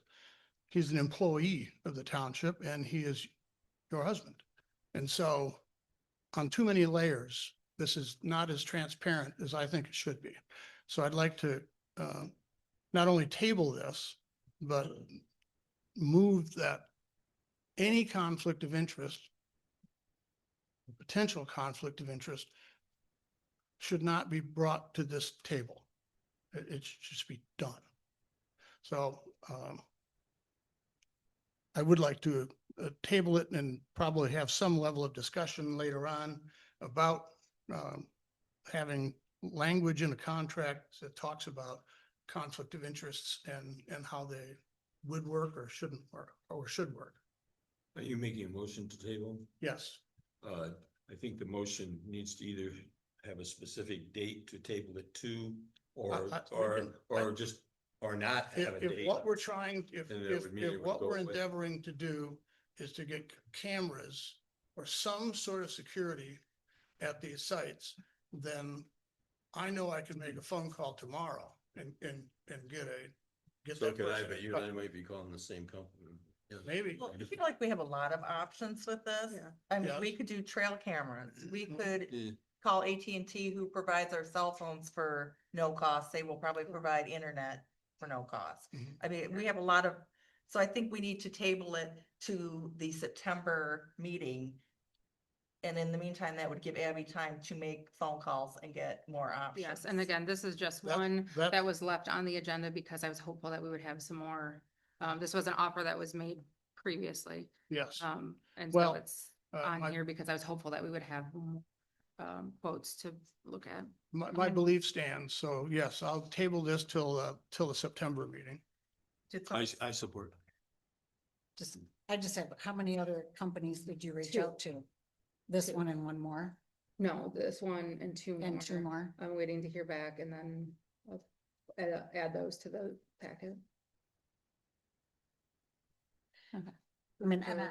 he's an employee of the township and he is your husband. And so on too many layers, this is not as transparent as I think it should be. So I'd like to not only table this, but move that any conflict of interest, potential conflict of interest, should not be brought to this table. It should just be done. So I would like to table it and probably have some level of discussion later on about having language in a contract that talks about conflict of interests and how they would work or shouldn't work or should work. Are you making a motion to table? Yes. I think the motion needs to either have a specific date to table it to, or, or not have a If date. what we're trying, And it would mean it would what go we're away. endeavoring to do is to get cameras or some sort of security at these sites, then I know I can make a phone call tomorrow and get So that could I, person. but you and I might be calling the same company. Yeah. Maybe. Well, I feel like we have a lot of options with this. Yeah. I mean, Yes. we could do trail cameras. We could Yeah. call AT&T, who provides our cell phones for no cost. They will probably provide internet for no cost. Mhm. I mean, we have a lot of, so I think we need to table it to the September meeting. And in the meantime, that would give Abby time to make phone calls and get more options. Yes, and again, this is just That- one that- that was left on the agenda because I was hopeful that we would have some more. This was an offer that was made previously. Yes. And Well, so it's my- on here because I was hopeful that we would have more, quotes to look at. My belief stands. So yes, I'll table this till the September meeting. Did some- I support. I just have, how many other companies did you reach Two. out to? This one and one more, No, this one and two more. and two more? I'm waiting to hear back and then I'll add those to the packet. I mean, and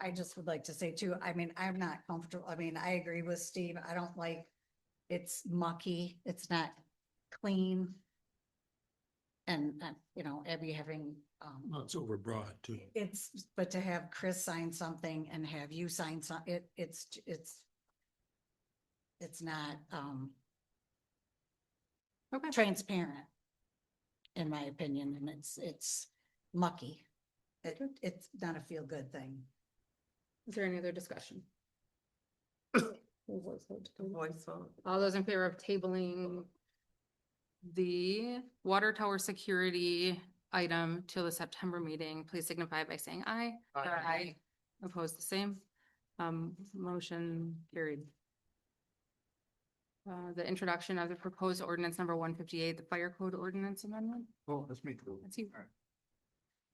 I just would like to say too, I mean, I'm not comfortable, I mean, I agree with Steve, I don't like, it's mucky, it's not clean. And, you know, Abby having, Well, it's overbroad too. but to have Chris sign something and have you sign some, it's not, Okay. transparent. In my opinion, and it's mucky. It's not a feel-good thing. Is there any other discussion? Voice vote to table. Voice vote. All those in favor of tabling the water tower security item till the September meeting, please signify by saying aye. Aye. Opposed, the same. Motion carried. The introduction of the proposed ordinance number 158, the fire code ordinance amendment. Oh, that's me too. That's you.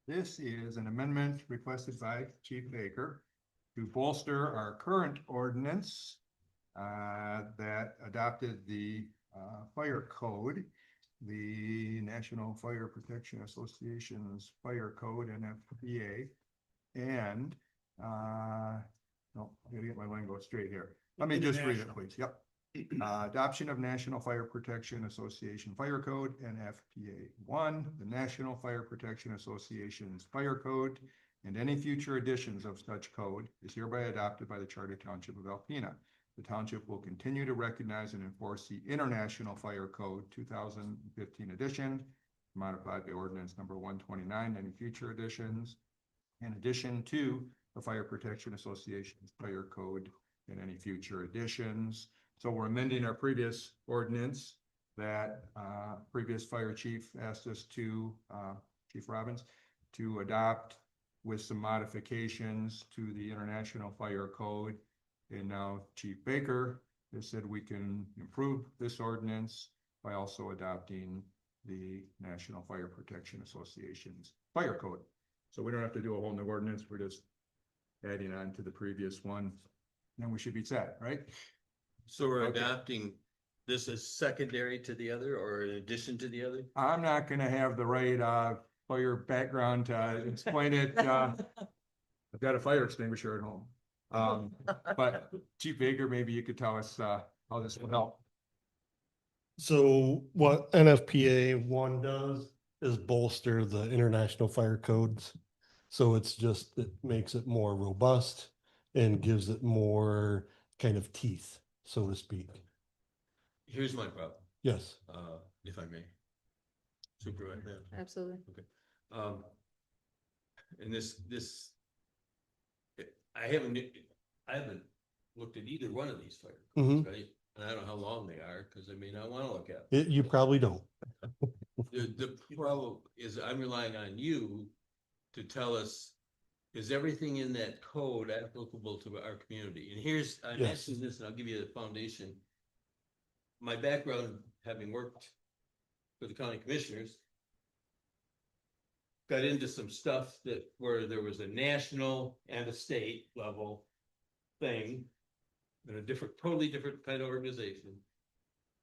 This is an amendment requested by Chief Baker to bolster our current ordinance that adopted the fire code, the National Fire Protection Association's fire code, NFPA, and no, I gotta get my lingo straight here. Let me just read it, please. Yep. Adoption of National Fire Protection Association Fire Code, NFPA 1, the National Fire Protection Association's Fire Code, and any future editions of such code is hereby adopted by the Charter Township of Alpena. The township will continue to recognize and enforce the International Fire Code 2015 edition, modified by ordinance number 129, any future editions, in addition to the Fire Protection Association's Fire Code and any future editions. So we're amending our previous ordinance that previous fire chief asked us to, Chief Robbins, to adopt with some modifications to the International Fire Code. And now Chief Baker has said we can improve this ordinance by also adopting the National Fire Protection Association's Fire Code. So we don't have to do a whole new ordinance, we're just adding on to the previous one. Then we should be set, right? So we're Okay. adopting this as secondary to the other or in addition to the other? I'm not gonna have the right fire background to explain it. I've got a fire extinguisher at home. But Chief Baker, maybe you could tell us how this will help. So what NFPA 1 does is bolster the international fire codes. So it's just, it makes it more robust and gives it more kind of teeth, so to speak. Here's my problem, Yes. if I may. Supervisor. Absolutely. And this, I haven't looked at either one of these fire codes, right? And I don't know how long they are, because I may not want to look at them. You probably don't. The problem is I'm relying on you to tell us, is everything in that code applicable to our community? And here's, I'm Yes. asking this, and I'll give you the foundation. My background, having worked for the county commissioners, got into some stuff that where there was a national and a state level thing. and a different, totally different kind of organization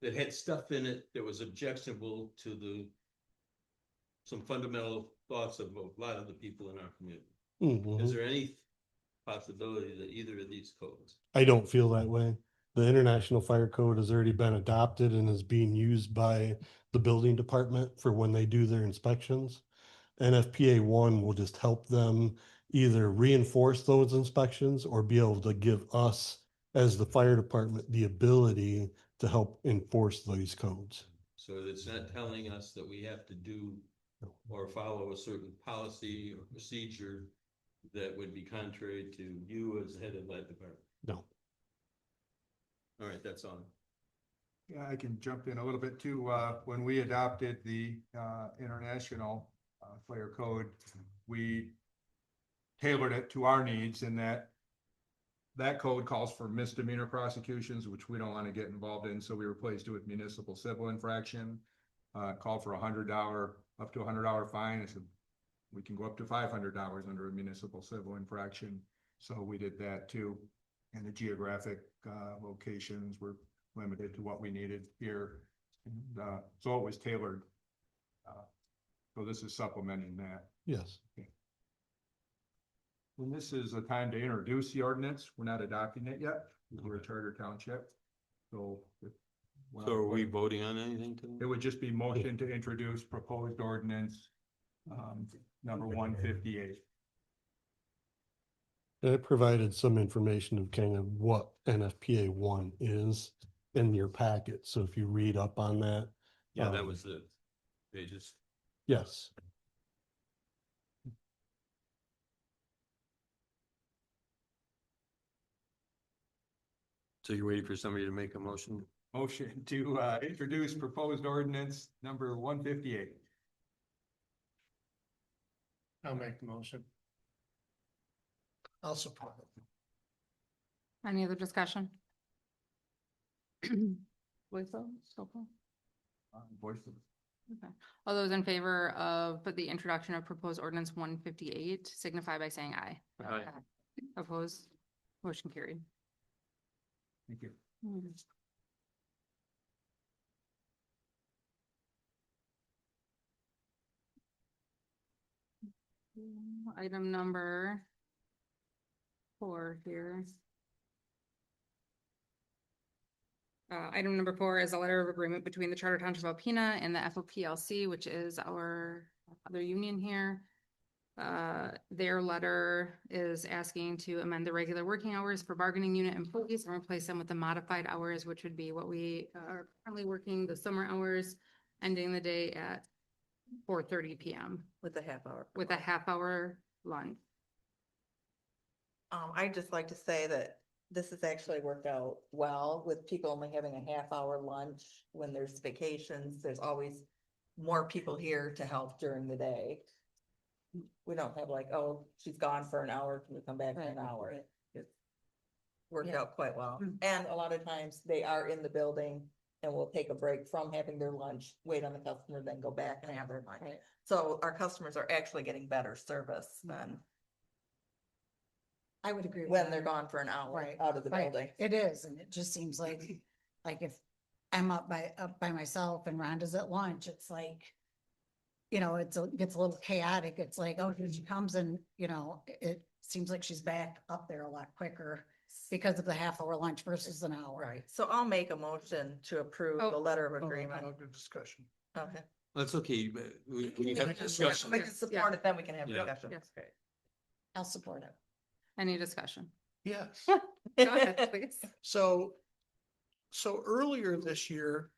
that had stuff in it that was objectionable to some fundamental thoughts of a lot of the people in our community. Is Mhm. there any possibility that either of these codes? I don't feel that way. The International Fire Code has already been adopted and is being used by the building department for when they do their inspections. NFPA 1 will just help them either reinforce those inspections or be able to give us, as the fire department, the ability to help enforce these codes. So it's not telling us that we have to do or follow a certain policy or procedure that would be contrary to you as head of that department. No. All right, that's on. Yeah, I can jump in a little bit too. When we adopted the international fire code, we tailored it to our needs in that code calls for misdemeanor prosecutions, which we don't want to get involved in. So we replaced it with municipal civil infraction. Called for $100, up to $100 fine. I said, we can go up to $500 under a municipal civil infraction. So we did that too. And the geographic locations were limited to what we needed here. And, so it was tailored. So this is supplementing that. Yes. And this is a time to introduce the ordinance. We're not adopting it yet. We're a charter township. So. So are we voting on anything tonight? It would just be motion to introduce proposed ordinance, number 158. I provided some information of kind of what NFPA 1 is in your packet. So if you read up on that. Yeah, that was the pages. Yes. So you're waiting for somebody to make a motion? Motion to introduce proposed ordinance number 158. I'll make the motion. I'll support it. Any other discussion? Voice vote, still call? Voice of Okay. All those in favor of the introduction of proposed ordinance 158 signify by saying aye. Aye. Opposed? Motion carried. Thank you. Item number 4 here. Item number 4 is a letter of agreement between the Charter Township of Alpena and the FOPLC, which is our other union here. Their letter is asking to amend the regular working hours for bargaining unit employees and replace them with the modified hours, which would be what we are currently working, the summer hours, ending the day at 4:30 PM With a half hour. with a half-hour lunch. I'd just like to say that this has actually worked out well with people only having a half hour lunch when there's vacations. There's always more people here to help during the day. We don't have like, oh, she's gone for an hour, can we come back in an hour? It's worked Yeah. out quite well. And a lot of times they are in the building and will take a break from having their lunch, wait on the customer, then go back and have their lunch. Right. So our customers are actually getting better service than I would agree. with when that. they're gone for an hour Right. out of the Right. building. It is, and it just seems like if I'm up by myself and Rhonda's at lunch, it's like, you know, gets a little chaotic. It's like, oh, here she comes and, you know, it seems like she's back up there a lot quicker because of the half hour lunch versus an hour. Right, so I'll make a motion to approve Oh. the letter of I'll agreement. have a discussion. Okay. That's okay, but we can have a discussion. We can support it, then we can have Yeah. discussion. Yes. Great. I'll support it. Any discussion? Yes. Go ahead, please. So earlier this year,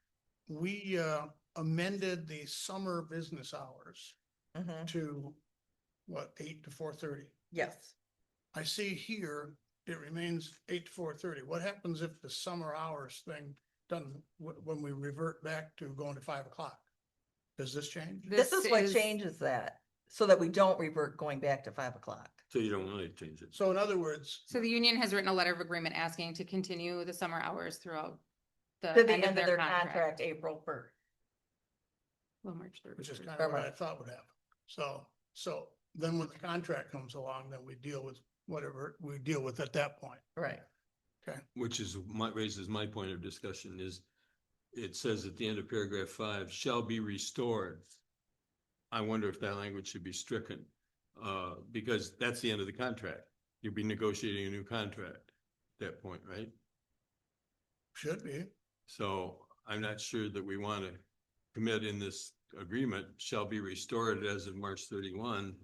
we amended the summer business hours Mhm. to what, 8 to 4:30? Yes, I see here, it remains 8 to 4:30. What happens if the summer hours thing done, when we revert back to going to 5 o'clock? Does this change? this is what changes that, so that we don't revert going back to 5 o'clock. So you don't really change it. So in other words, So the union has written a letter of agreement asking to continue the summer hours throughout the To the end of their contract, contract. April 1st. Well, March 3rd. which is kind of what I thought would happen. So then when the contract comes along, then we deal with whatever we deal with at that point. Right. which is raises my point of discussion is it says at the end of paragraph 5, shall be restored. I wonder if that language should be stricken, because that's the end of the contract. You'll be negotiating a new contract at that point, right? Should be. So I'm not sure that we want to commit in this agreement shall be restored as of March 31.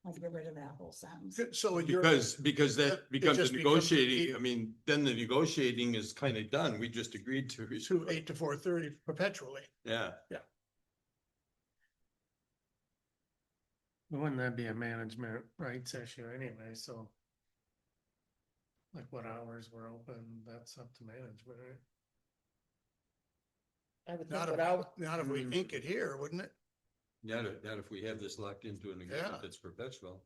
I'll get rid of that whole sentence. So you're. Because that It becomes just a becomes negotiating, I mean, then the negotiating is kind of done. We just agreed to. To 8 to 4:30 perpetually. Yeah. Wouldn't that be a management rights issue anyway, so. Like what hours were open, that's up to management, right? I would Not think if, without, not if we ink it here, wouldn't it? Not if we have this locked into an Yeah. agreement that's perpetual.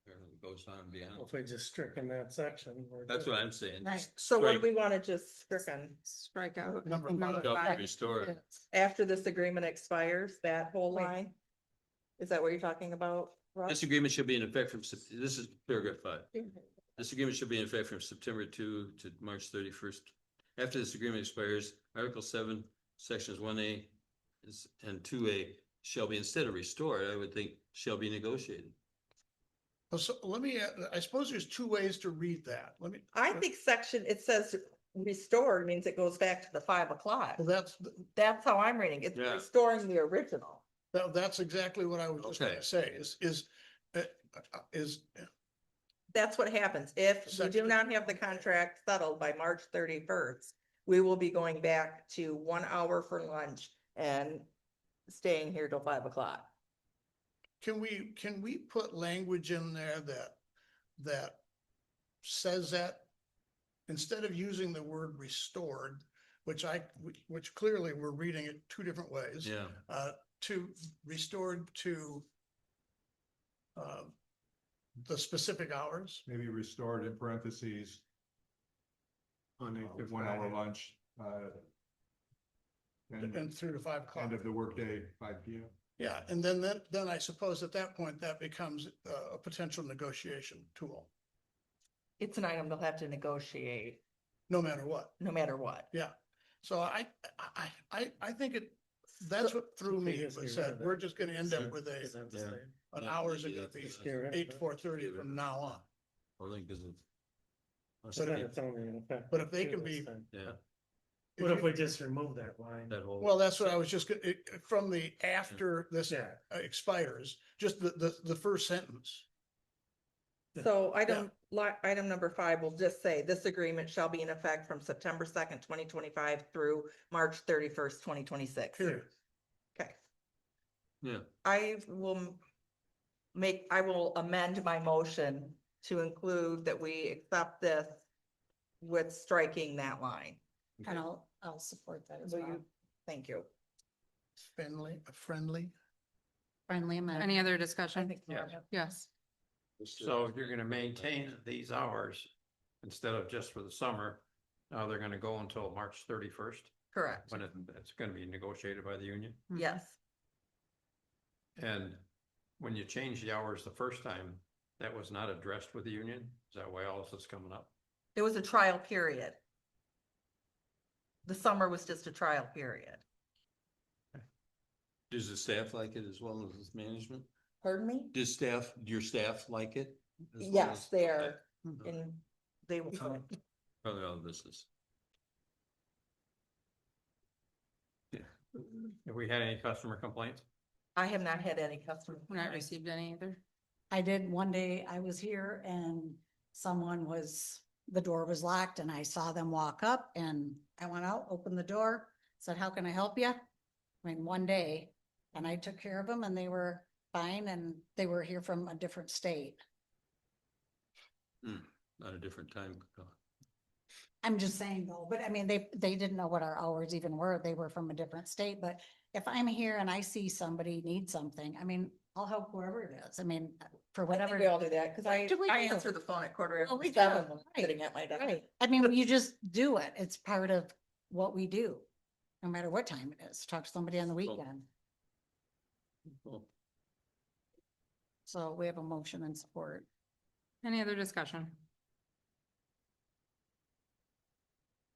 It goes on beyond. If we just stricken that section. we're That's good. what I'm saying. Right. so what do Strike. we want to just stricken? Strike out. Number number five. Shall be five. restored. After this agreement expires, that whole Wait. line? Is that what you're talking about, Russ? This agreement should be in effect from, this is paragraph 5. This agreement should be in effect from September 2 to March 31st. After this agreement expires, Article 7, Sections 1A and 2A shall be, instead of restored, I would think, shall be negotiated. So let me, I suppose there's two ways to read that. Let me. I think it says restored means it goes back to the 5 o'clock. Well, That's how I'm reading. It's Yeah. restoring the original. that's exactly what I was just Okay. gonna say, is, That's what happens. If we do Section- not have the contract settled by March 31st, we will be going back to 1 hour for lunch and staying here till 5 o'clock. can we put language in there that says that instead of using the word restored, which clearly we're reading it two different ways. Yeah. To restored to the specific hours. Maybe restored in parentheses, On a 1 hour lunch, And through to 5 o'clock. end of the workday, 5 p.m. Yeah, and then I suppose at that point, that becomes a potential negotiation tool, It's an item they'll have to negotiate no matter what. no matter what. Yeah, so I think that's what threw me, Just it get rid said, of it. we're just gonna end up with Is that the same? an hours are gonna be Just get rid of 8 to it. 4:30 from now on. I think this is. So then it's only in effect. But if they can too, be- this time. Yeah, What if we just remove that line? that whole. Well, that's what I was just, from the after this Yeah. expires, just the first sentence. So item number 5 will just say, this agreement shall be in effect from September 2nd, 2025 through March 31st, 2026. Period. Okay. Yeah, I will amend my motion to include that we accept this with striking that line. And I'll support that as Will well. you? Thank you. Friendly. Friendly amendment. Any other I discussion? think. Yes. Yes. So you're gonna maintain these hours instead of just for the summer. Now they're gonna go until March 31st, Correct. when it's gonna be negotiated by the union. Yes. And when you change the hours the first time, that was not addressed with the union? Is that why all this is coming up? It was a trial period. The summer was just a trial period. does the staff like it as well as management? Pardon me? Does your staff like it? as well Yes, as- they are, Okay. and they will. Probably all business. Have we had any customer complaints? I have not had any customer. We're not complaints. received any either. I did one day, I was here and the door was locked and I saw them walk up and I went out, opened the door, said, how can I help you? I mean, one day, and I took care of them and they were fine and they were here from a different state. Not a different time. I'm just saying though, but I mean, they didn't know what our hours even were. They were from a different state, but if I'm here and I see somebody need something, I mean, I'll help whoever it is. I mean, for I think whatever. we all do that, because I Do we do? answer the phone at quarter Oh, we after do, 7 when I'm right, sitting at my desk. Right. I mean, you just do it. It's part of what we do, no matter what time it is. Talk to somebody on the weekend. Cool. So we have a motion and support. Any other discussion?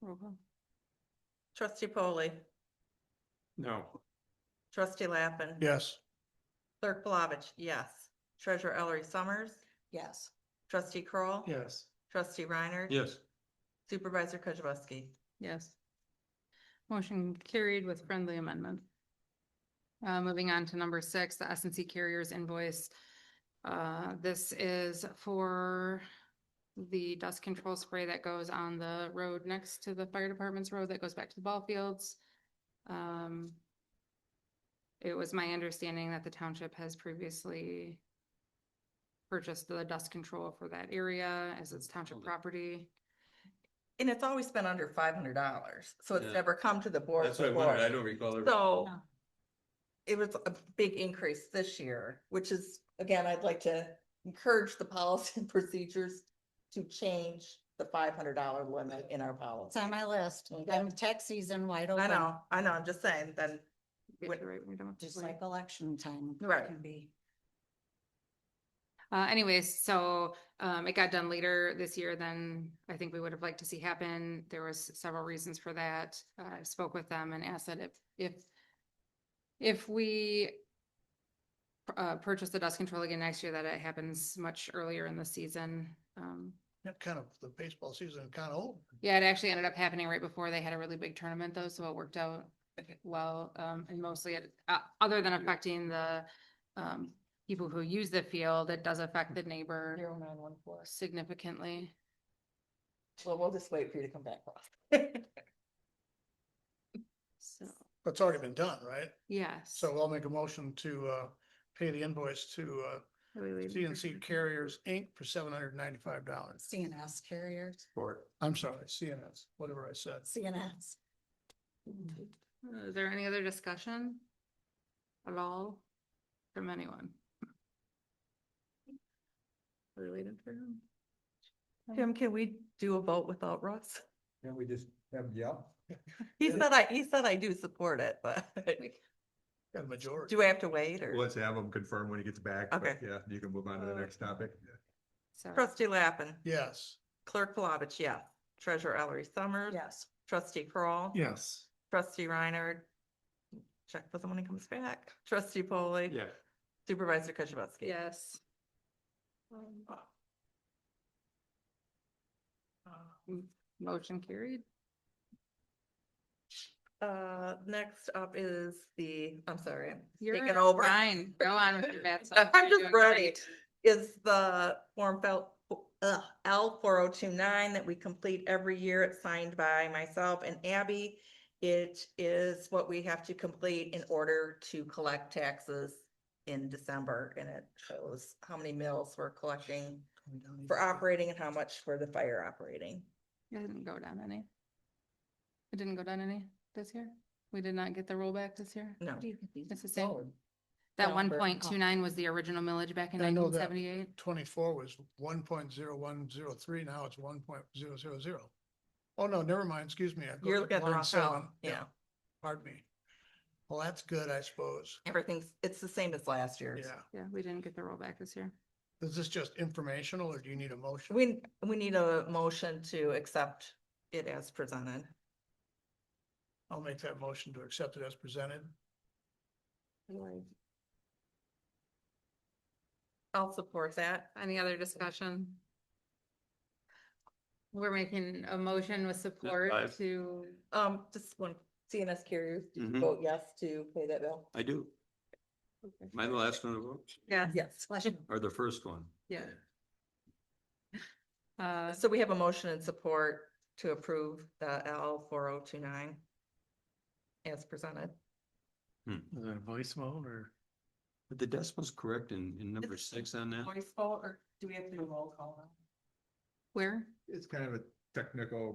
Roll call. Trustee Polly, No. trustee Lappin. Yes. Clerk Palovich, yes. Treasurer Ellery Summers, Yes. trustee Kroll, Yes. trustee Reiner. Yes. Supervisor Kujabaski. Yes. Motion carried with friendly amendment. Moving on to number 6, the S&C carriers invoice. This is for the dust control spray that goes on the road next to the fire department's road that goes back to the ball fields. It was my understanding that the township has previously purchased the dust control for that area as its township property. And it's always been under $500, so it's Yeah. never come to the board That's what I before. wondered. I don't recall. So No. it was a big increase this year, which is, again, I'd like to encourage the policy and procedures to change the $500 limit in our It's policy. on my list. Okay. I'm tax season wide open. I know, I'm just saying, then, Get What- you right when you're done with Just this. like election time. Right. Can be. Anyways, so it got done later this year than I think we would have liked to see happen. There was several reasons for that. I spoke with them and asked that if we purchase the dust control again next year, that it happens much earlier in the season. That kind of, the baseball season kind of old. Yeah, it actually ended up happening right before they had a really big tournament though, so it worked out well. And mostly other than affecting the people who use the field, it does affect the neighbor 0914. significantly. Well, we'll just wait for you to come back. So, But it's already been done, right? yes. So I'll make a motion to pay the invoice to CNC Carriers, Inc. for $795. CNS carriers, I'm sorry, CNS, whatever I said. CNS. Is there any other discussion at all from anyone? Related for him? Tim, can we do a vote without Russ? Can we just have yell? He said I do support it, but Got a majority. do we have to wait or? Let's have him confirm when he gets back. but Okay. Yeah, you can move on to the next topic. So, Trustee Lappin, Yes. clerk Palovich, yes. Treasurer Ellery Summers. Yes. Trustee Kroll. Yes. Trustee Reiner. Check with him when he comes back. Trustee Polly. Yeah. Supervisor Kujabaski. yes. Motion carried. Next up is I'm sorry, I'm You're taking over. fine. Go on with your bad stuff. I'm You're just doing ready. great. Is the Form L4029 that we complete every year. It's signed by myself and Abby. It is what we have to complete in order to collect taxes in December, and it shows how many mills we're collecting for operating and how much for the fire operating. It didn't go down any. It didn't go down any this year? We did not get the rollback this year? No. It's the same. That Number. 1.29 was the original millage back in I know that. 1978. 24 was 1.0103, now it's 1.000. Oh, no, never mind, excuse me. I've got You're looking at the line wrong 7. column, yeah. Pardon me. Well, that's good, I suppose. It's the same as last year's. Yeah. Yeah, we didn't get the rollback this year. Is this just informational or do you need a motion? We need a motion to accept it as presented. I'll make that motion to accept it as presented. I'll support that. Any other discussion? We're making a motion with support five. to, Just one, CNS carriers, did you Mhm. vote yes to pay that bill? I do. Am I the last one to vote? yeah, Yes. Or the first one? yeah. So we have a motion and support to approve the L4029 as presented. Is it a voice vote or? But the decibel's correct in number 6 on that? Voice vote, or do we have to do a roll call now? Where? It's kind of a technical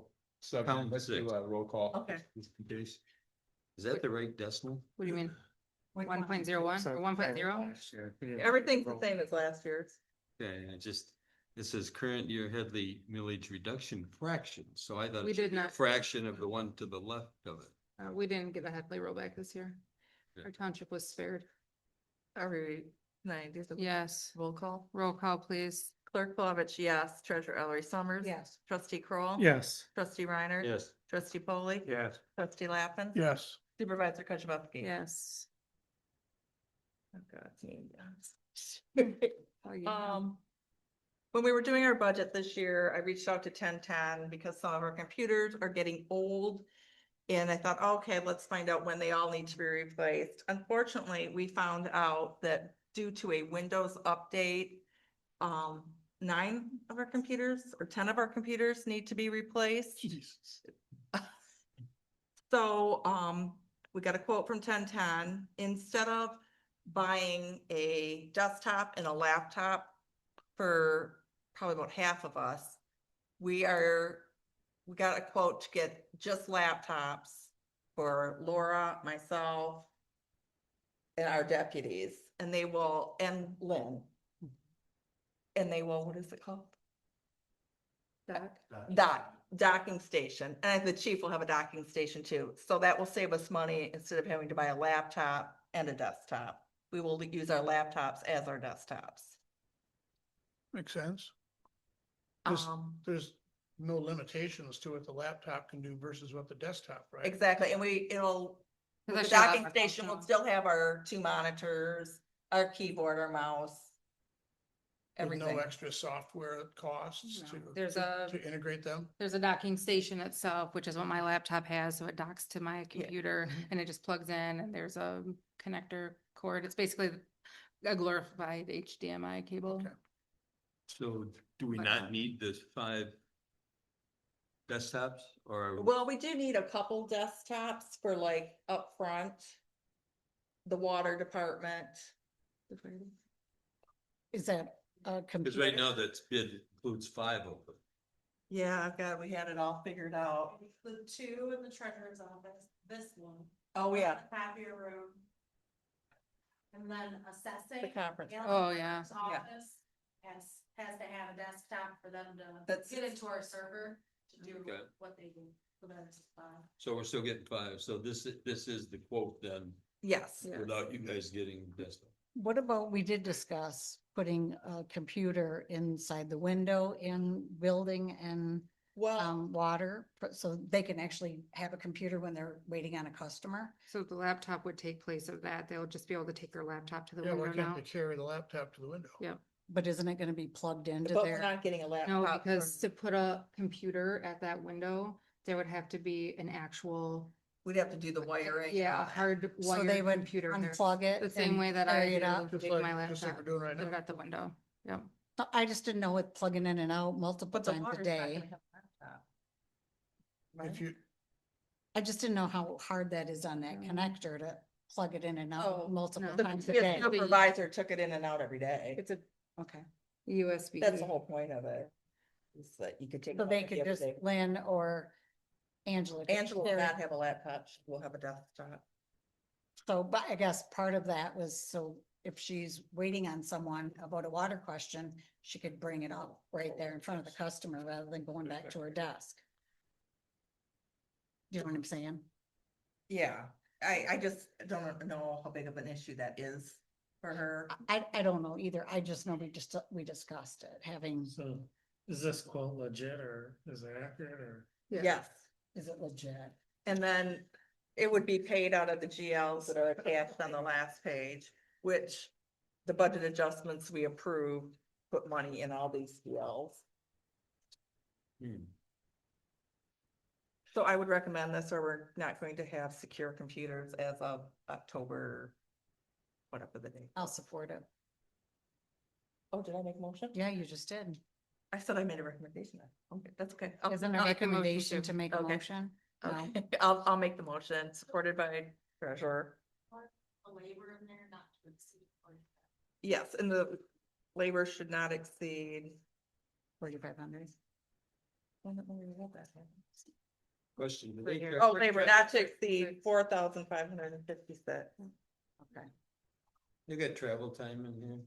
Count subject. Let's do six. a roll call. Okay. Just in case. Is that the right decimal? What do you mean? 1.01 or 1.0? Everything's the same as last year's. Okay, it says current year Headley millage reduction fraction, so I thought. We it should did be a not. Fraction of the one to the left of it. We didn't get a Headley rollback this year. Yeah. Our township was spared. Are we, 90, Yes. roll call? Roll call, please. Clerk Flavich, yes. Treasurer Ellery Summers. Yes. Trustee Kroll, Yes. Trustee Reiner. Yes. Trustee Polly. Yes. Trustee Lappin. Yes. Supervisor Kujabaski. Yes. Oh, God, it's me, yes. Oh, yeah. When we were doing our budget this year, I reached out to 1010 because some of our computers are getting old. And I thought, okay, let's find out when they all need to be replaced. Unfortunately, we found out that due to a Windows update, 9 of our computers or 10 of our computers need to be replaced. Jesus. So, we got a quote from 1010. Instead of buying a desktop and a laptop for probably about half of us, we got a quote to get just laptops for Laura, myself, and our deputies, and Lynn. And they will, what is it called? Docking station, and the chief will have a docking station too, so that will save us money instead of having to buy a laptop and a desktop. We will use our laptops as our desktops. Makes sense. There's, Um, there's no limitations to what the laptop can do versus what the desktop, right? exactly, and it'll, Cause the I should have docking my station will functional. still have our 2 monitors, our keyboard, our mouse. With no Everything. extra software costs No. to, There's to integrate them. There's a docking station itself, which is what my laptop has, so it docks to my computer and it just plugs in and there's a connector cord. It's basically a glorified HDMI cable. Okay. So do we not need the 5 desktops or? Well, we do need a couple desktops for like up front. The water department. Is that a Because computer? right now that's bid includes 5 of them. Yeah, God, we had it all figured out. The 2 in the treasurer's office, this one. Oh, yeah. Copier room. And then assessing. The conference. in Oh, the yeah. clerk's Office has to have a desktop for them to That's- get into our server to do Okay. what they do for their supply. So we're still getting 5. So this is the quote then, Yes. Yeah. without you guys getting desktop. What about, we did discuss putting a computer inside the window in building and Well, water, so they can actually have a computer when they're waiting on a customer. So the laptop would take place of that. They'll just be able to take their laptop to the Yeah, why window can't now. they carry the laptop to the window? Yep. But isn't it gonna be plugged into but we're there? not getting a No, laptop. because to put a computer at that window, there would have to be an actual, We'd have to do the wiring. yeah, a hard So they wired would computer there. unplug it. The same and way that I carry do it out? Just take like, my just like laptop, we're doing right put it now. at the window. Yep. No, I just didn't know with plugging in and out multiple But the times a water's not gonna day. have a laptop. If you, I just didn't know how hard that is on that connector to plug it in and Oh, out multiple no. The times a previous day. supervisor took it in and out every day. It's a Okay. USB. That's the whole point of it. Is that you could take. So it they out could every just, day. Lynn or Angela. could Angela will carry- not have a laptop. She will have a desktop. So, but I guess part of that was, so if she's waiting on someone about a water question, she could bring it up right there in front of the customer rather than going back to her desk. You know what I'm saying? Yeah, I just don't know how big of an issue that is for her. I don't know either. I just know we discussed it, having, So is this quote legit or is it accurate or? Yes, is it legit? and then it would be paid out of the GLs that are attached on the last page, which the budget adjustments we approved put money in all these GLs. So I would recommend this, or we're not going to have secure computers as of October, whatever the date. I'll support it. Oh, did I make a motion? Yeah, you just did. I said I made a recommendation. Okay, that's okay. Isn't a I'll make a motion recommendation to- to make a Okay. motion? No. Okay, I'll make the motion, supported by treasurer. A labor in there not to exceed. Yes, and the labor should not exceed. 4,500. Question. do Right they here. check- Oh, labor not to exceed 4,556. Okay. They got travel time in here?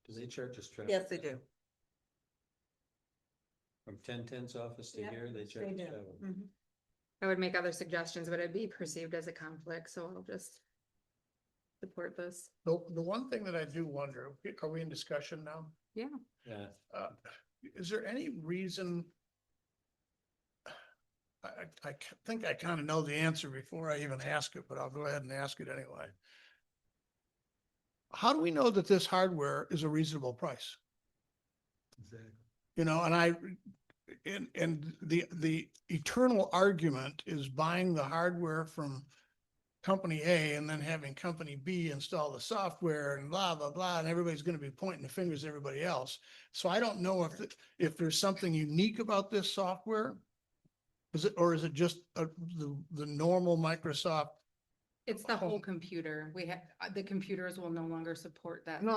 Do they charge us travel? Yes, they time? do. From 10's office to Yep, here, they charge do. travel. I would make other suggestions, but it'd be perceived as a conflict, so I'll just support this. the one thing that I do wonder, are we in discussion now? Yeah. Is there any reason? I think I kind of know the answer before I even ask it, but I'll go ahead and ask it anyway. How do we know that this hardware is a reasonable price? You know, and the eternal argument is buying the hardware from company A and then having company B install the software and blah, blah, blah, and everybody's gonna be pointing the fingers at everybody else. So I don't know if there's something unique about this software. Or is it just the normal Microsoft? It's the whole computer. We have, the computers will no longer support that. No,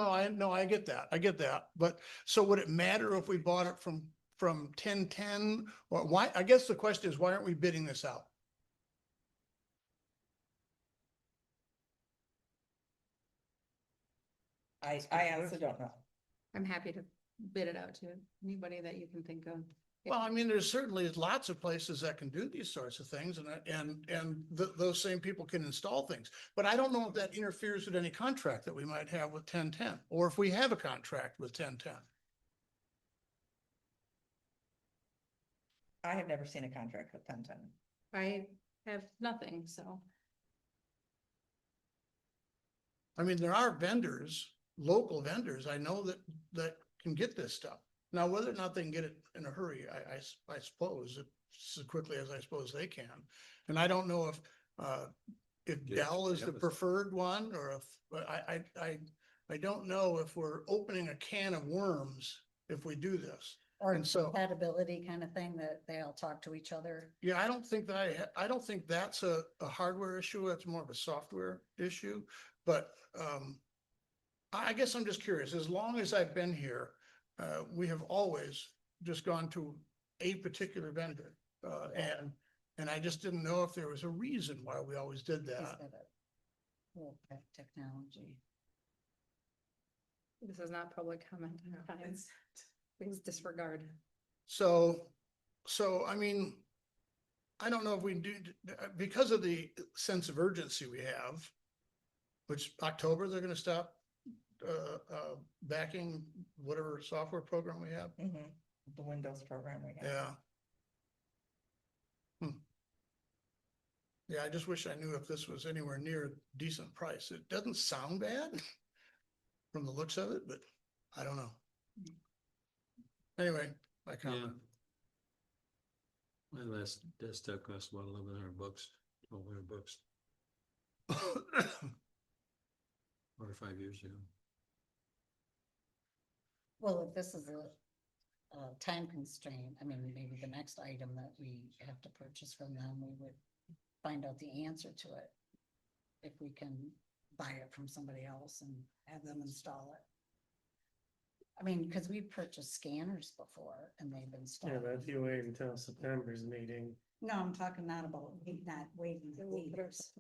I get that. I get that. But so would it matter if we bought it from 1010? Or why, I guess the question is, why aren't we bidding this out? I honestly don't know. I'm happy to bid it out to anybody that you can think of. Well, I mean, there's certainly lots of places that can do these sorts of things and those same people can install things. But I don't know if that interferes with any contract that we might have with 1010, or if we have a contract with 1010. I have never seen a contract with 1010. I have nothing, so. I mean, there are vendors, local vendors, I know that can get this stuff. Now, whether or not they can get it in a hurry, I suppose, as quickly as I suppose they can. And I don't know if Dell is the preferred one, or if, I don't know if we're opening a can of worms if we do this. Or And so, compatibility kind of thing that they all talk to each other. yeah, I don't think that's a hardware issue. That's more of a software issue. But I guess I'm just curious, as long as I've been here, we have always just gone to a particular vendor. And I just didn't know if there was a reason why we always did He's that. got a little technology. This is not public comment. Please disregard. So I mean, I don't know if we do, because of the sense of urgency we have, which October, they're gonna stop backing whatever software program we have. The Windows program we have. Yeah. Yeah, I just wish I knew if this was anywhere near a decent price. It doesn't sound bad from the looks of it, but I don't know. Anyway, my comment. My last desktop cost about $1,100, $1,200. 4 or 5 years ago. Well, if this is a time constraint, I mean, maybe the next item that we have to purchase from them, we would find out the answer to it. If we can buy it from somebody else and have them install it. I mean, because we purchased scanners before and they've been installed. Yeah, but if you wait until September's meeting. No, I'm talking not about, not waiting for years.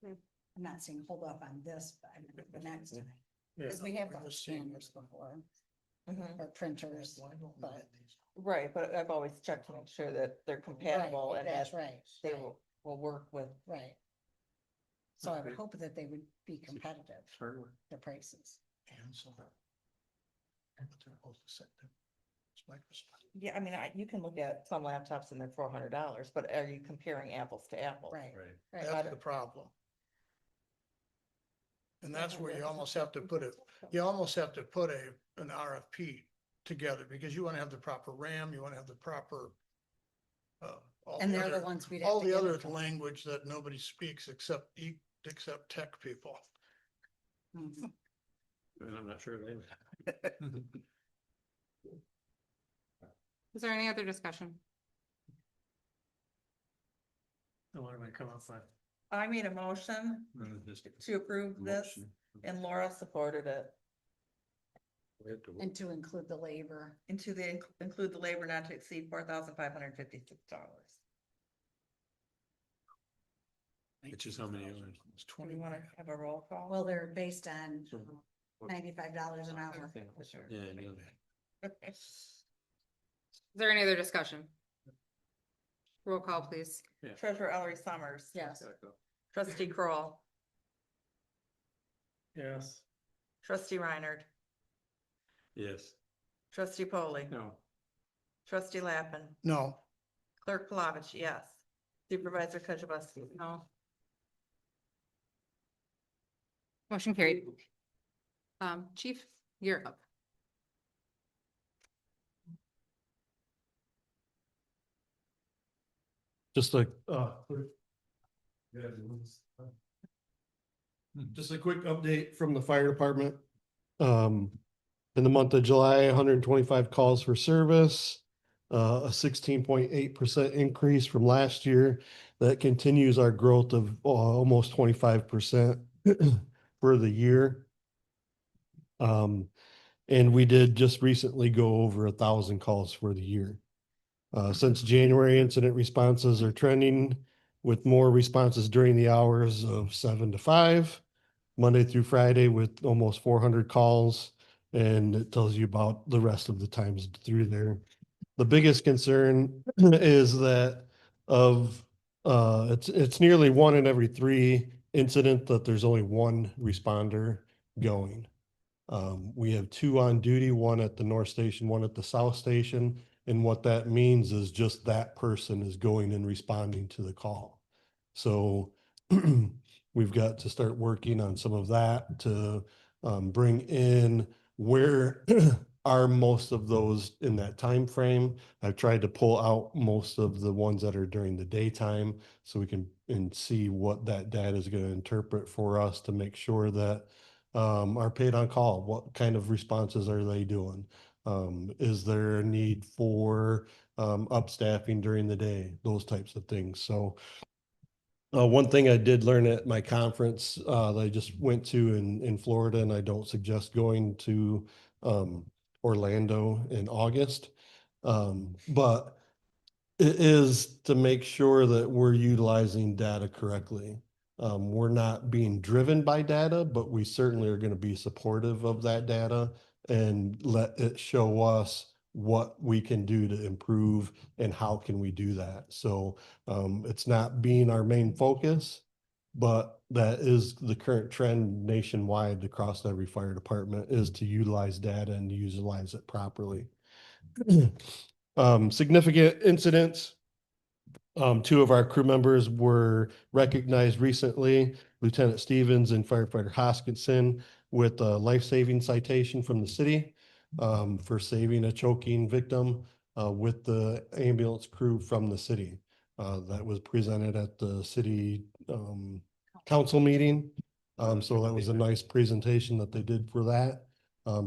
I'm not saying hold off on this, but I mean the next time. Because we have bought scanners before, or printers, but. Right, but I've always checked to make sure that they're compatible Right, and that's that right. they right, will work with. Right. So I would hope that they would be competitive, the prices. And so. But they're supposed to set them. It's Microsoft. Yeah, I mean, you can look at some laptops and they're $400, but are you comparing apples to apples? Right. Right. Right. That's the problem. And that's where you almost have to put an RFP together, because you want to have the proper RAM, you want to have the proper. And they're the ones we'd have All to the get other it from. language that nobody speaks except tech people. Mhm. And I'm not sure they. Is there any other discussion? So what do I come up with? I made a motion to approve this and Laura supported it. And to include the labor. Include the labor not to exceed $4,556. Which is how many hours? It's Do 20. you want to have a roll call? Well, they're based on $95 an hour. Yeah, I know. Is there any other discussion? Roll call, please. Treasurer Ellery Summers. Yes. Trustee Kroll, Yes. Trustee Reinhardt, Yes. Trustee Polly. No. Trustee Lappin. No. Clerk Plavich, yes. Supervisor Kujabaski. No. Motion carried. Chief, you're up. Just like, just a quick update from the fire department. In the month of July, 125 calls for service, a 16.8% increase from last year. That continues our growth of almost 25% for the year. And we did just recently go over 1,000 calls for the year. Since January, incident responses are trending with more responses during the hours of 7 to 5, Monday through Friday, with almost 400 calls. And it tells you about the rest of the times through there. The biggest concern is that it's nearly 1 in every 3 incident that there's only 1 responder going. We have 2 on duty, 1 at the North Station, 1 at the South Station. And what that means is just that person is going and responding to the call. So we've got to start working on some of that to bring in where are most of those in that time frame. I've tried to pull out most of the ones that are during the daytime so we can see what that data is going to interpret for us to make sure that are paid on call. What kind of responses are they doing? Is there a need for upstaffing during the day? Those types of things. So one thing I did learn at my conference that I just went to in Florida, and I don't suggest going to Orlando in August, but it is to make sure that we're utilizing data correctly. We're not being driven by data, but we certainly are going to be supportive of that data and let it show us what we can do to improve and how can we do that. So it's not being our main focus, but that is the current trend nationwide across every fire department, is to utilize data and utilize it properly. Significant incidents. 2 of our crew members were recognized recently, Lieutenant Stevens and Firefighter Hoskinson, with a life-saving citation from the city for saving a choking victim with the ambulance crew from the city. That was presented at the city council meeting. So that was a nice presentation that they did for that.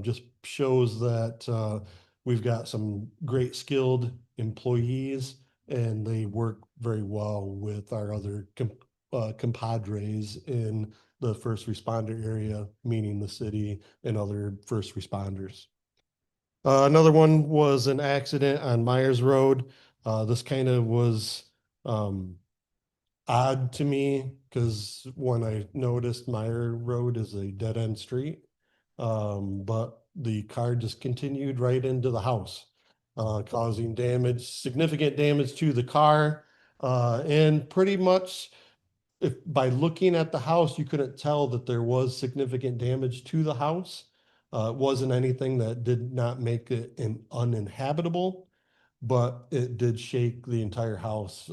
Just shows that we've got some great skilled employees, and they work very well with our other compadres in the first responder area, meaning the city and other first responders. Another one was an accident on Myers Road. This kind of was odd to me because when I noticed Meyer Road is a dead end street, but the car just continued right into the house, causing damage, significant damage to the car. And pretty much if by looking at the house, you couldn't tell that there was significant damage to the house. It wasn't anything that did not make it uninhabitable, but it did shake the entire house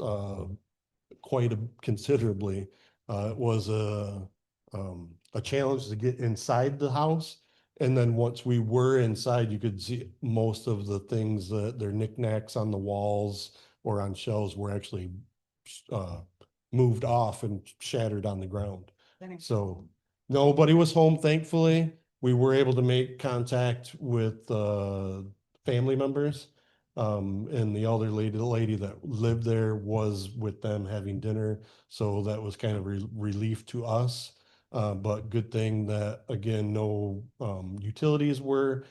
quite considerably. It was a challenge to get inside the house. And then once we were inside, you could see most of the things that their knickknacks on the walls or on shelves were actually moved off and shattered on the ground. So nobody was home, thankfully. We were able to make contact with family members. And the elderly lady that lived there was with them having dinner. So that was kind of relief to us. But good thing that, again, no utilities were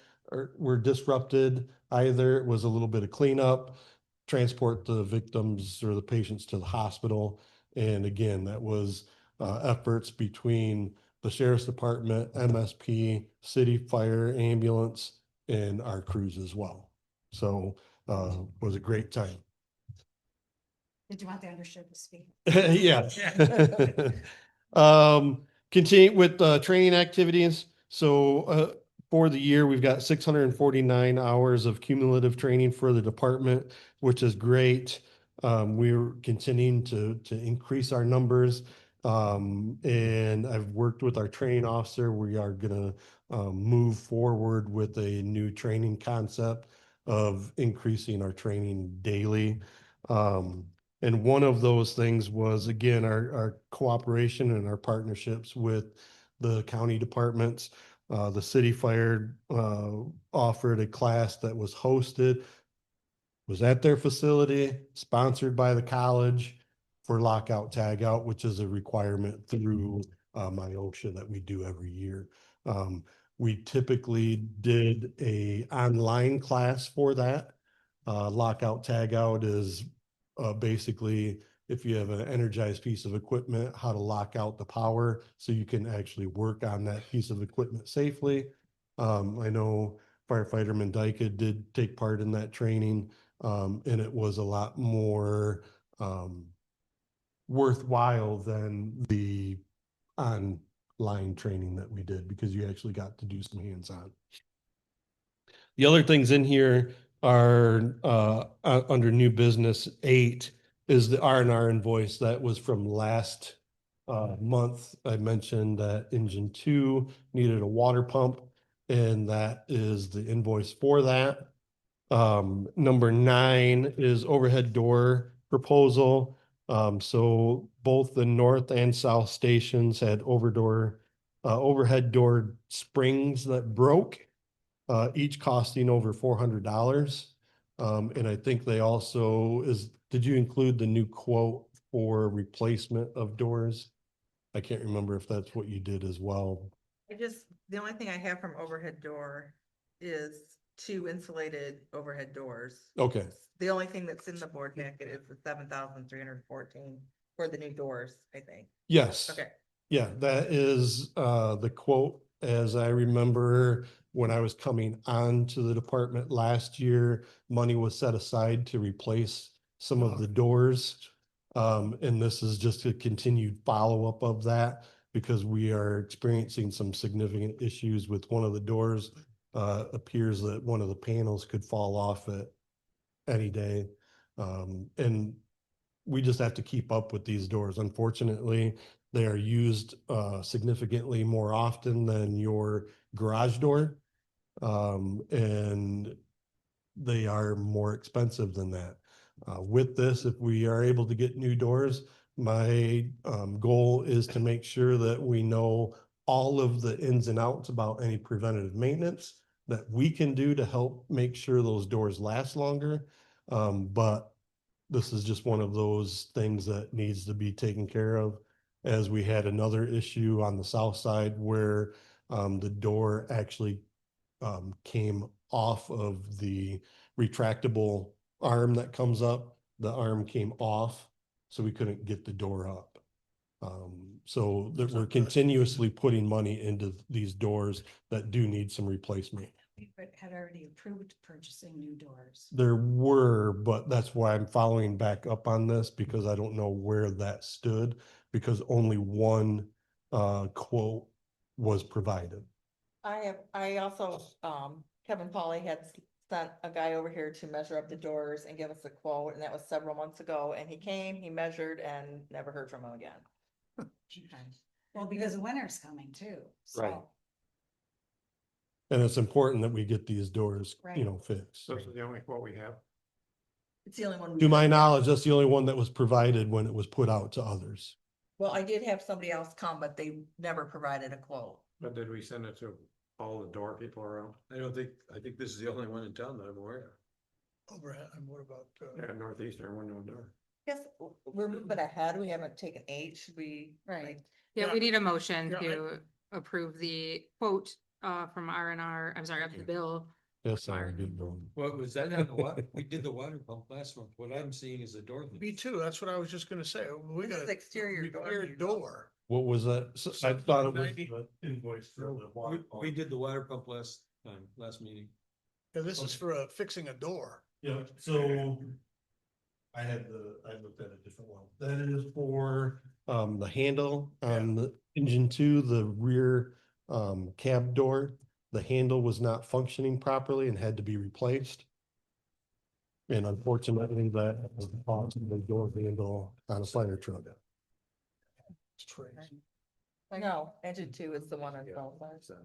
disrupted either. It was a little bit of cleanup, transport the victims or the patients to the hospital. And again, that was efforts between the sheriff's department, MSP, city fire, ambulance, and our crews as well. So was a great time. Did you want the undershirt to speak? Yeah. Continue with training activities. So for the year, we've got 649 hours of cumulative training for the department, which is great. We're continuing to increase our numbers. And I've worked with our training officer. We are gonna move forward with a new training concept of increasing our training daily. And one of those things was, again, our cooperation and our partnerships with the county departments. The city fire offered a class that was hosted, was at their facility, sponsored by the college for lockout tagout, which is a requirement through my OSHA that we do every year. We typically did a online class for that. Lockout tagout is basically if you have an energized piece of equipment, how to lock out the power so you can actually work on that piece of equipment safely. I know firefighter Mendika did take part in that training, and it was a lot more worthwhile than the online training that we did because you actually got to do some hands-on. The other things in here are under new business 8 is the R&R invoice that was from last month. I mentioned that engine 2 needed a water pump, and that is the invoice for that. Number 9 is overhead door proposal. So both the north and south stations had overhead door springs that broke, each costing over $400. And I think they also did you include the new quote for replacement of doors? I can't remember if that's what you did as well. The only thing I have from overhead door is 2 insulated overhead doors. Okay. The only thing that's in the board packet is the 7,314 for the new doors, I think. Yes. Okay. Yeah, that is the quote, as I remember when I was coming on to the department last year, money was set aside to replace some of the doors. And this is just a continued follow-up of that because we are experiencing some significant issues with one of the doors. Appears that one of the panels could fall off at any day. And we just have to keep up with these doors. Unfortunately, they are used significantly more often than your garage door. And they are more expensive than that. With this, if we are able to get new doors, my goal is to make sure that we know all of the ins and outs about any preventative maintenance that we can do to help make sure those doors last longer. But this is just one of those things that needs to be taken care of, as we had another issue on the south side where the door actually came off of the retractable arm that comes up. The arm came off, so we couldn't get the door up. So that we're continuously putting money into these doors that do need some replacement. We had already approved purchasing new doors. There were, but that's why I'm following back up on this because I don't know where that stood because only one quote was provided. I also, Kevin Pauly had sent a guy over here to measure up the doors and give us a quote, and that was several months ago, and he came, he measured, and never heard from him again. Okay. Well, because winter's coming too, Right. so. And it's important that we get these doors, Right. fixed. So this is the only quote we have. It's the only one. To my knowledge, that's the only one that was provided when it was put out to others. Well, I did have somebody else come, but they never provided a quote. But did we send it to all the door people around? I think this is the only one in town that I'm aware of. Overhead, and what about, Yeah, Northeastern window and door. Yes, we're moving ahead. We haven't taken H. Should we? Right. Yeah, we need a motion to approve the quote from R&R, I'm sorry, up the bill. Yes, I did. What was that on the water? We did the water pump last month. What I'm seeing is a door. me too, that's what I was just gonna say. We This got is a exterior door. repair door. What was that? I thought it was the invoice for the water. We did the water pump last meeting. Yeah, this is for fixing a door. Yeah, so I looked at a different one. That is for the handle on the engine 2, the rear cab door. the handle was not functioning properly and had to be replaced. And unfortunately, that was the cause of the door handle on a fire truck. No, engine two is the one on Southside.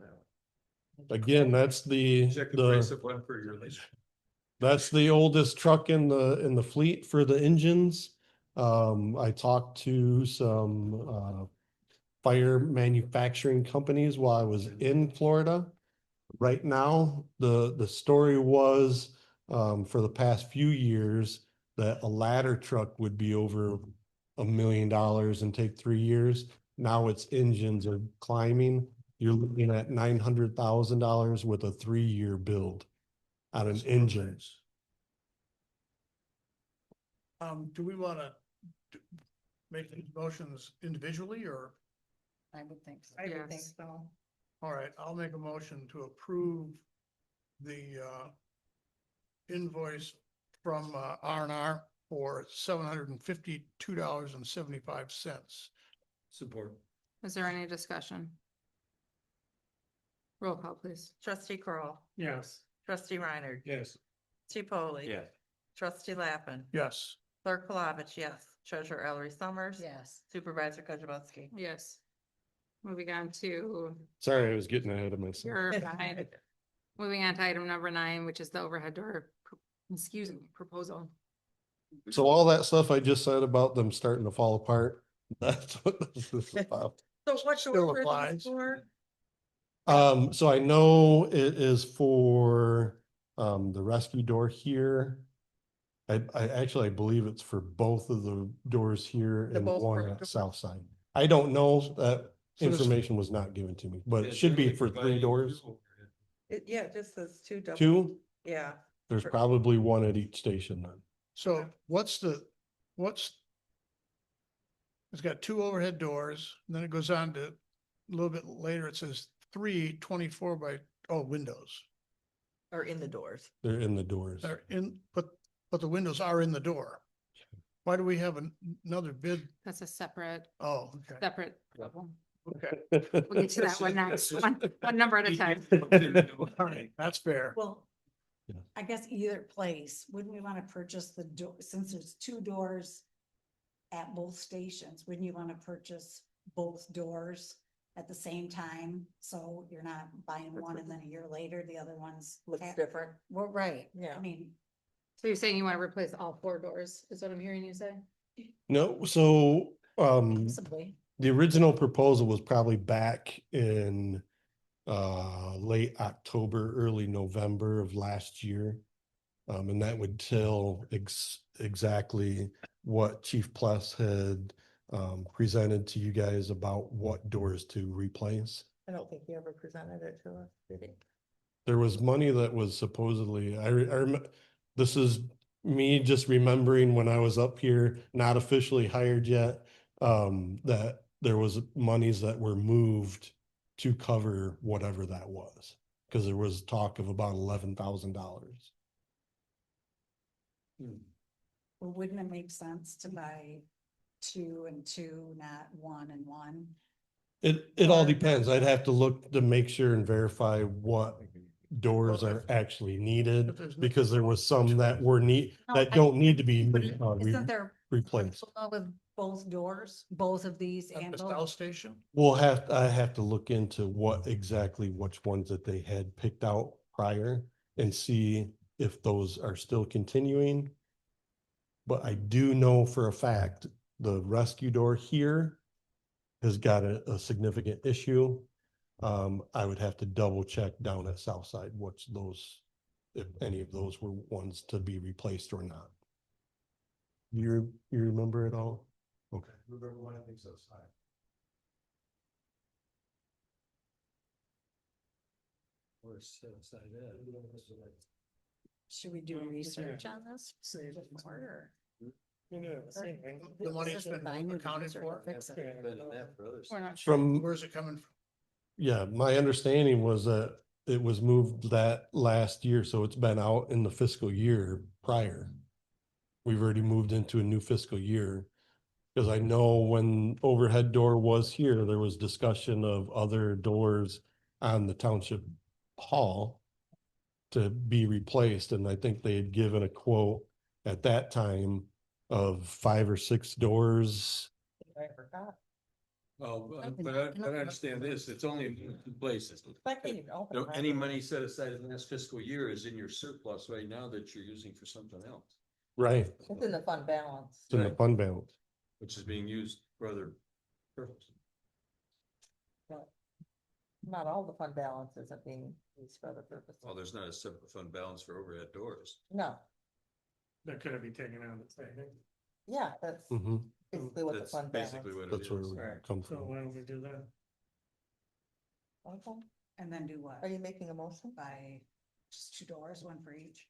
Again, that's Check the price of one for your lease. that's the oldest truck in the fleet for the engines. I talked to some fire manufacturing companies while I was in Florida. Right now, the story was for the past few years that a ladder truck would be over $1 million and take 3 years. Now its engines are climbing. You're looking at $900,000 with a 3-year build on an engine. Do we wanna make these motions individually or? I would think so. I would think Yes. so. All right, I'll make a motion to approve the invoice from R&R for $752.75. Support. Is there any discussion? Roll call, please. Trustee Kroll, Yes. trustee Reiner. Yes. Chipoli. Yeah. Trustee Lappin. Yes. Clerk Palovich, yes. Treasurer Ellery Summers. Yes. Supervisor Kozibowski. Yes. Moving on to Sorry, I was getting ahead of myself. your fine. Moving on to item number 9, which is the overhead door, excuse me, proposal. So all that stuff I just said about them starting to fall apart, that's what this is about. So what Still door is applies. this for? So I know it is for the rescue door here. I actually, I believe it's for both of the doors here The and both one front at doors? south side. I don't know, that So this- information was not given to me, but it should be for 3 doors. Yeah, it just says two double. 2, Yeah, there's probably 1 at each station then. So it's got 2 overhead doors, and then it goes on to, a little bit later, it says 3 24 by, windows. or in the doors. They're in the doors. They're in, but the windows are in the door. Why do we have another bid? That's a separate Oh, okay, separate problem. okay. We'll get to that one next, one number at a time. All right, that's fair. Well, Yeah. I guess either place, wouldn't we want to purchase the door, since there's 2 doors at both stations, wouldn't you want to purchase both doors at the same time? So you're not buying one and then a year later, the other one's. Looks different. Well, right. Yeah. I mean, So you're saying you want to replace all 4 doors, is what I'm hearing you say? No, so possibly. the original proposal was probably back in late October, early November of last year. And that would tell exactly what Chief Pless had presented to you guys about what doors to replace. I don't think he ever presented it to us, did he? There was money that was supposedly, this is me just remembering when I was up here, not officially hired yet, that there was monies that were moved to cover whatever that was. Cause there was talk of about $11,000. Well, wouldn't it make sense to buy 2 and 2, not 1 and 1? It all depends. I'd have to look to make sure and verify what doors are actually needed, If there's no- because there was some that were No, that I- don't need to be Isn't there replaced. proposal with both doors, both of these At and the both? South Station? I have to look into which ones that they had picked out prior and see if those are still continuing. But I do know for a fact, the rescue door here has got a significant issue. I would have to double check down at Southside, if any of those were ones to be replaced or not. You remember it all? Okay. Remember one, I think so. Should we do research on this? More, or- The money's Is it been buying new accounted doors or for? fix it? We're not sure. From, Where's it coming from? yeah, my understanding was that it was moved that last year, so it's been out in the fiscal year prior. We've already moved into a new fiscal year. Cause I know when overhead door was here, there was discussion of other doors on the township hall to be replaced, and I think they had given a quote at that time of 5 or 6 doors. I forgot. Well, but I understand this, it's only in two places. I can't even open it. Any money set aside in this fiscal year is in your surplus right now that you're using for something else, Right. It's in the fund balance. It's in the Right. fund balance. which is being used for other purposes. But not all the fund balance isn't being used for other purposes. Well, there's not a separate fund balance for overhead doors. No, That couldn't be taken out of the savings. yeah, that's Mhm. basically what the That's fund balance. basically what it That's where is. we Right. come So from. why don't we do that? Okay. And then do what? Are you making a motion? By just 2 doors, one for each.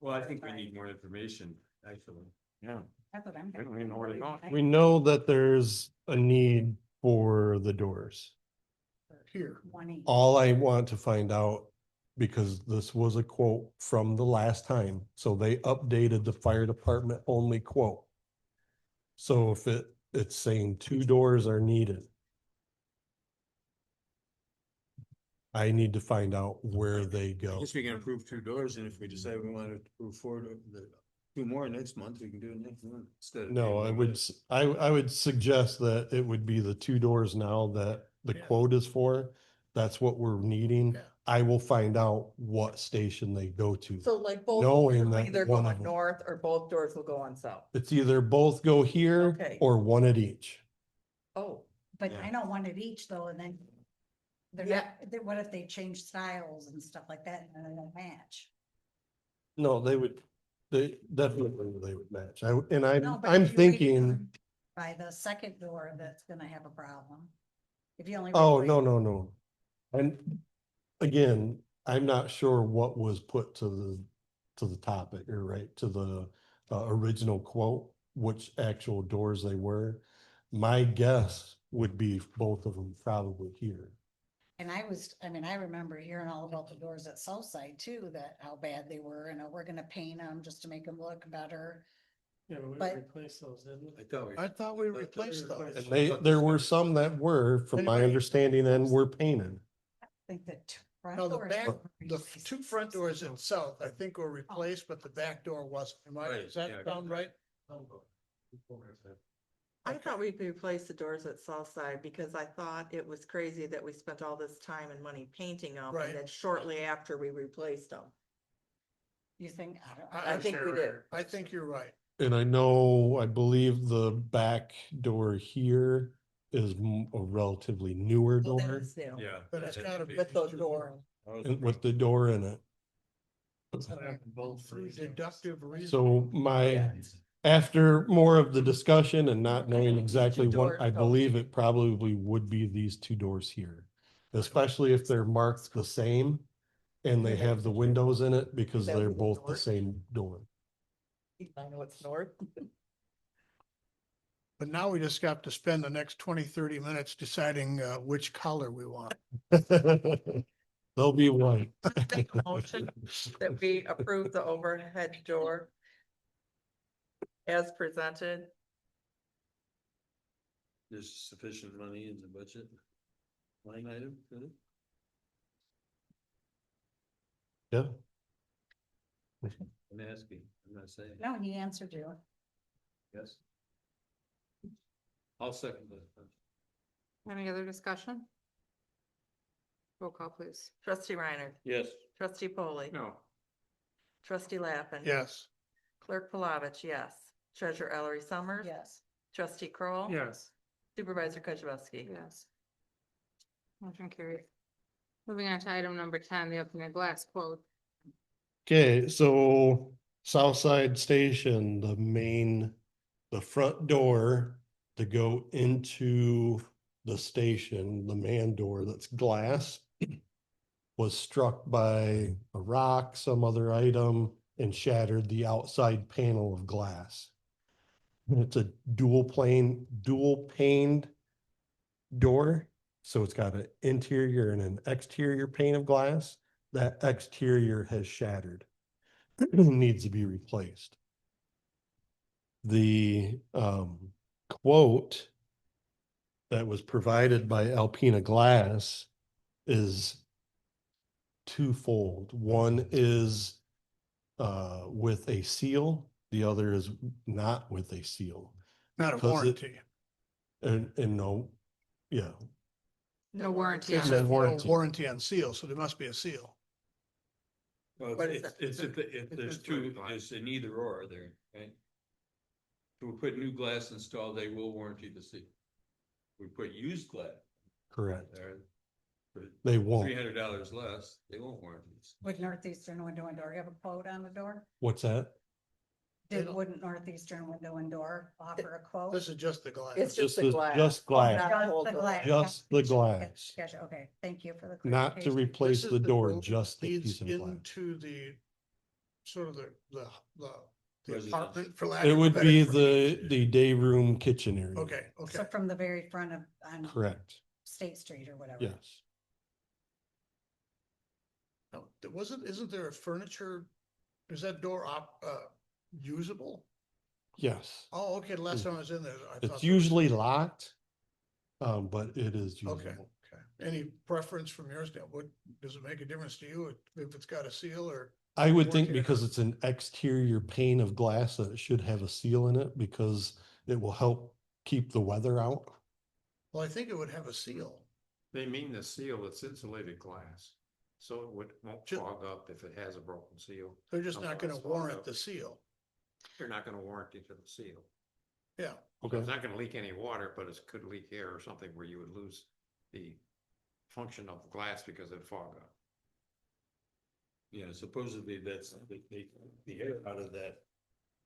Well, I think we need more information, actually. Yeah, That's what I'm. I don't even know where to go. We know that there's a need for the doors. Here. One each. All I want to find out, because this was a quote from the last time, so they updated the fire department only quote. So if it's saying 2 doors are needed, I need to find out where they I go. guess we can approve 2 doors, and if we decide we want to approve 4, the 2 more next month, we can do it next month instead of. No, I tabling would, this. I would suggest that it would be the 2 doors now that the Yeah. quote is for. That's what we're needing. Yeah. I will find out what station they go to. So like both Knowing doors will that either one go of on them- north or both doors will go on south. It's either both go here Okay. or one at each. Oh, But Yeah. I know one at each though, and then they're Yeah. not, what if they change styles and stuff like that and then they don't match? No, they definitely they would match. No, but I'm if you wait thinking, for- By the second door, that's gonna have a problem. If you only. oh, replace- no. And again, I'm not sure what was put to the topic or right to the original quote, which actual doors they were. My guess would be both of them probably here. And I remember hearing all about the doors at Southside too, that how bad they were, and we're gonna paint them just to make them look better. Yeah, but we But- replaced those, didn't we? I thought we replaced those. And there were some that were, from my Anybody- understanding, and were painted. I think that front No, the doors back, were the replaced. 2 front doors in south, I think were replaced, but the back door wasn't. Am I, Right, does that yeah. sound right? I thought we'd replace the doors at Southside because I thought it was crazy that we spent all this time and money painting them Right. and then shortly after we replaced them. You think? I think we did. I think you're right. And I believe the back door here is a relatively newer Well, door that's new. Yeah. But it's gotta be. With those doors. and with the door in it. Both For deductive reasons. So after more of the discussion and not knowing exactly Two what, doors, I so- believe it probably would be these 2 doors here. Especially if they're marked the same and they have the windows in it because That they're would be both the north. same door. I know it's north. But now we just got to spend the next 20, 30 minutes deciding which color we want. There'll be one. Make a motion that we approve the overhead door as presented. There's sufficient money in the budget line item for it. Yeah. I'm asking, I'm not saying, No, he answered you. yes. I'll second that. Any other discussion? Roll call, please. Trustee Reiner. Yes. Trustee Polly. No, Trustee Lappin. Yes. Clerk Palovich, yes. Treasurer Ellery Summers. Yes. Trustee Kroll, Yes. Supervisor Kujabaski. Yes. Motion carried. Moving on to item number 10, the opening glass quote. Okay, so Southside Station, the front door to go into the station, the man door that's glass, was struck by a rock, some other item, and shattered the outside panel of glass. And it's a dual paned door, so it's got an interior and an exterior pane of glass. That exterior has shattered. Needs to be replaced. The quote that was provided by Alpina Glass is twofold. One is with a seal, the other is not with a seal. Not a Because it- warranty. And no, yeah, No warranty It on says it. no warranty. warranty on seal, so there must be a seal. Well, What is it's, that? if there's two, it's an either or there, right? If we put new glass installed, they will warranty the seal. We put used glass correct. there, for They won't. $300 less, they won't warranty this. Would Northeastern Window and Door have a quote on the door? What's that? Wouldn't Northeastern Window and Door offer a quote? This is just the glass. It's just the the- glass. Just Oh, glass, Not just the the glass. just the glass, Gotcha, okay, thank you for the not to clarification. replace This is the door, door just the leads piece of glass. into the, sort of the Residence. apartment for lack It of a would better be phrase. the day room kitchen area. Okay, okay. So from the very front of, on Correct, State Street or whatever. yes. No, isn't there a furniture, is that door usable? Yes, Oh, okay, the last time I was in there, I thought. it's usually locked, but it is Okay, usable. okay. Any preference from yours, Dan? What, does it make a difference to you if it's got a seal or? I would think warranty or because not? it's an exterior pane of glass that it should have a seal in it because it will help keep the weather out. Well, I think it would have a seal. They mean the seal, it's insulated glass. So it won't Ju- fog up if it has a broken seal. They're just No, not gonna it's fogged warrant up. the seal. They're not gonna warranty for the seal. Yeah, So Okay, it's not gonna leak any water, but it could leak air or something where you would lose the function of the glass because it fog up. Yeah, supposedly that's, they take the air out of that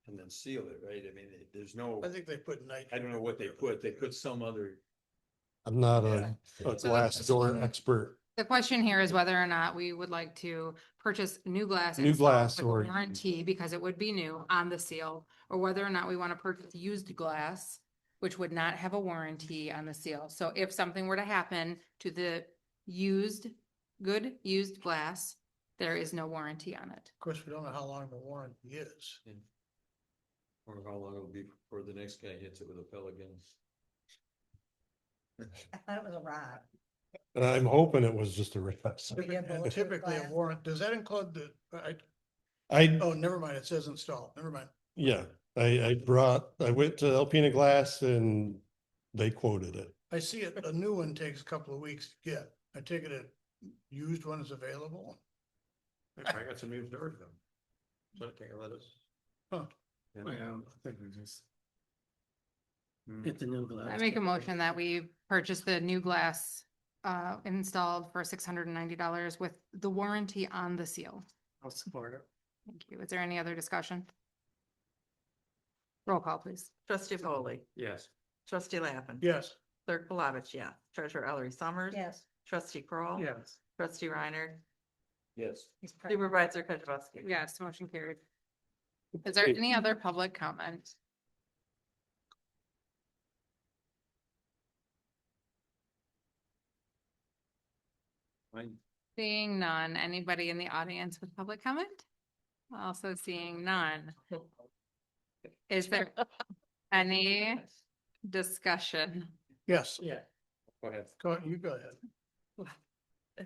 and then seal it, right? I mean, there's no, I think they put night. I don't know what they put some other. I'm not Yeah. a glass door expert. The question here is whether or not we would like to purchase new glass. New installed glass with or- warranty, because it would be new on the seal, or whether or not we want to purchase used glass, which would not have a warranty on the seal. So if something were to happen to the good used glass, there is no warranty on it. Of course, we don't know how long the warranty is. Or how long it'll be before the next guy hits it with a Pelican. I thought it was a rod. And I'm hoping it was just a rest. We get bulletproof Typically a glass. warrant, does that include the, I, oh, never mind, it says installed, never mind. yeah, I went to Alpena Glass and they quoted it. I see it, a new one takes a couple of weeks to get. I take it a used one is available. I got some used doors though. So okay, let us. Huh. Yeah. Well, I think we just Hmm. get the new glass. I make a motion that we purchase the new glass installed for $690 with the warranty on the seal. I'll support it. Thank you. Is there any other discussion? Roll call, please. Trustee Foley, Yes. trustee Lappin. Yes, Clerk Palovich, yeah. Treasurer Ellery Summers. Yes. Trustee Kroll, Yes. Trustee Reiner. Yes. He's pregnant. Supervisor Kujabaski. Yes, motion carried. Is there any other public comment? Fine. Seeing none. Anybody in the audience with public comment? Also seeing none. Is there any discussion? yes, Yeah. Go ahead. you go ahead.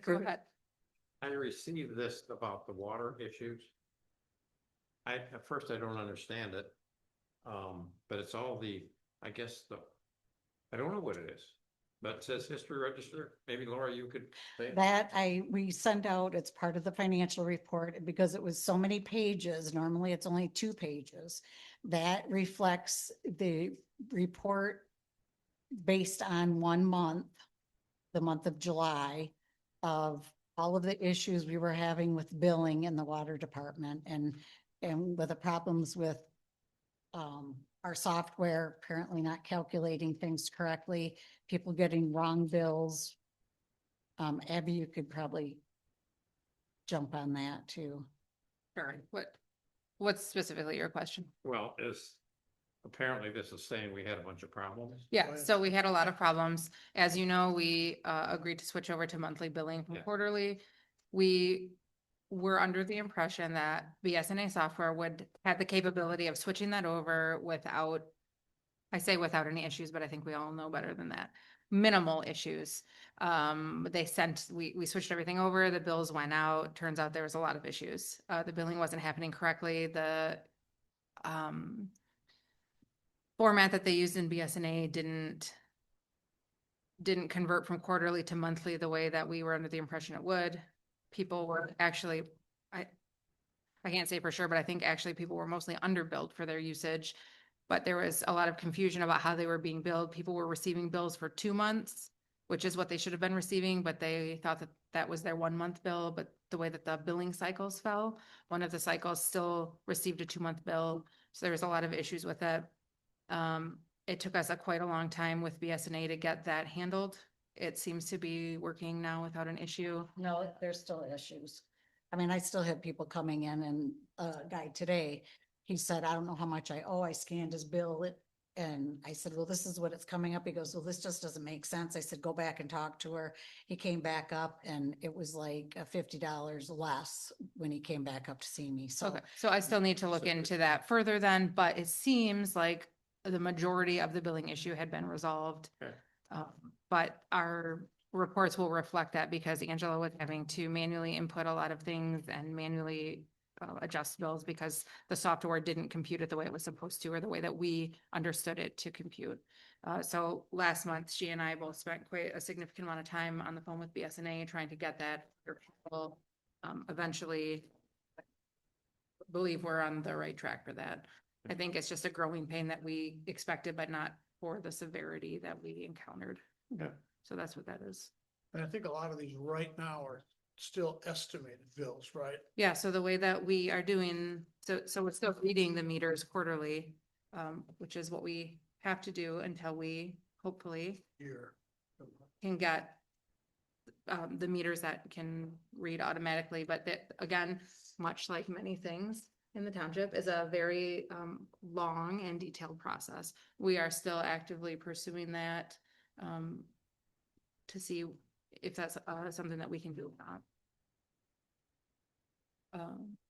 Go ahead. I received this about the water issues. At first I don't understand it. But it's all I guess I don't know what it is, but it says history register. Maybe Laura, you could say it. That we sent out, it's part of the financial report, because it was so many pages, normally it's only 2 pages. That reflects the report based on 1 month, the month of July, of all of the issues we were having with billing in the water department and with the problems with our software apparently not calculating things correctly, people getting wrong bills. Abby, you could probably jump on that too. Sure. What's specifically your question? Well, apparently this is saying we had a bunch of problems. Yeah, yeah. so we had a lot of problems. As you know, we agreed to switch over to monthly billing from Yeah. quarterly. We were under the impression that BSNA software would have the capability of switching that over without, I say without any issues, but I think we all know better than that. minimal issues. We switched everything over, the bills went out, turns out there was a lot of issues. The billing wasn't happening correctly, the format that they used in BSNA didn't convert from quarterly to monthly the way that we were under the impression it would. People were actually, I can't say for sure, but I think actually people were mostly underbilled for their usage. But there was a lot of confusion about how they were being billed. People were receiving bills for 2 months, which is what they should have been receiving, but they thought that that was their 1 month bill. But the way that the billing cycles fell, one of the cycles still received a 2 month bill. So there was a lot of issues with it. It took us quite a long time with BSNA to get that handled. It seems to be working now without an issue. No, there's still issues. I mean, I still have people coming in, and a guy today, he said, I don't know how much I owe. I scanned his bill. And I said, well, this is what it's coming up. He goes, well, this just doesn't make sense. I said, go back and talk to her. He came back up and it was like $50 less when he came back up to see me. So Okay, so I still need to look into that further then, but it seems like the majority of the billing issue had been resolved. Okay. But our reports will reflect that because Angela was having to manually input a lot of things and manually adjust bills because the software didn't compute it the way it was supposed to, or the way that we understood it to compute. So last month, she and I both spent quite a significant amount of time on the phone with BSNA trying to get that. Eventually, believe we're on the right track for that. I think it's just a growing pain that we expected, but not for the severity that we encountered. Yeah. So that's what that is. And I think a lot of these right now are still estimated bills, right? Yeah, so the way that we are doing, so we're still reading the meters quarterly, which is what we have to do until we hopefully Here. can get the meters that can read automatically, but that, again, much like many things in the township, is a very long and detailed process. We are still actively pursuing that to see if that's something that we can do or not.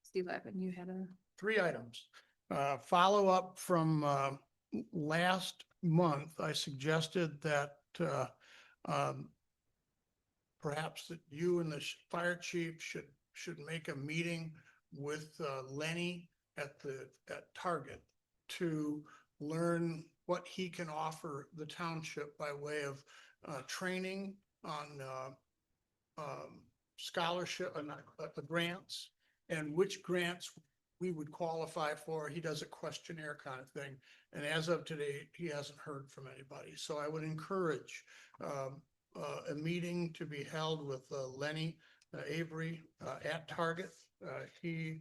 Steve Lappin, you had a... 3 items. Follow up from last month, I suggested that perhaps that you and the fire chief should make a meeting with Lenny at Target to learn what he can offer the township by way of training on scholarship, grants, and which grants we would qualify for. He does a questionnaire kind of thing. And as of today, he hasn't heard from anybody. So I would encourage a meeting to be held with Lenny Avery at Target. He,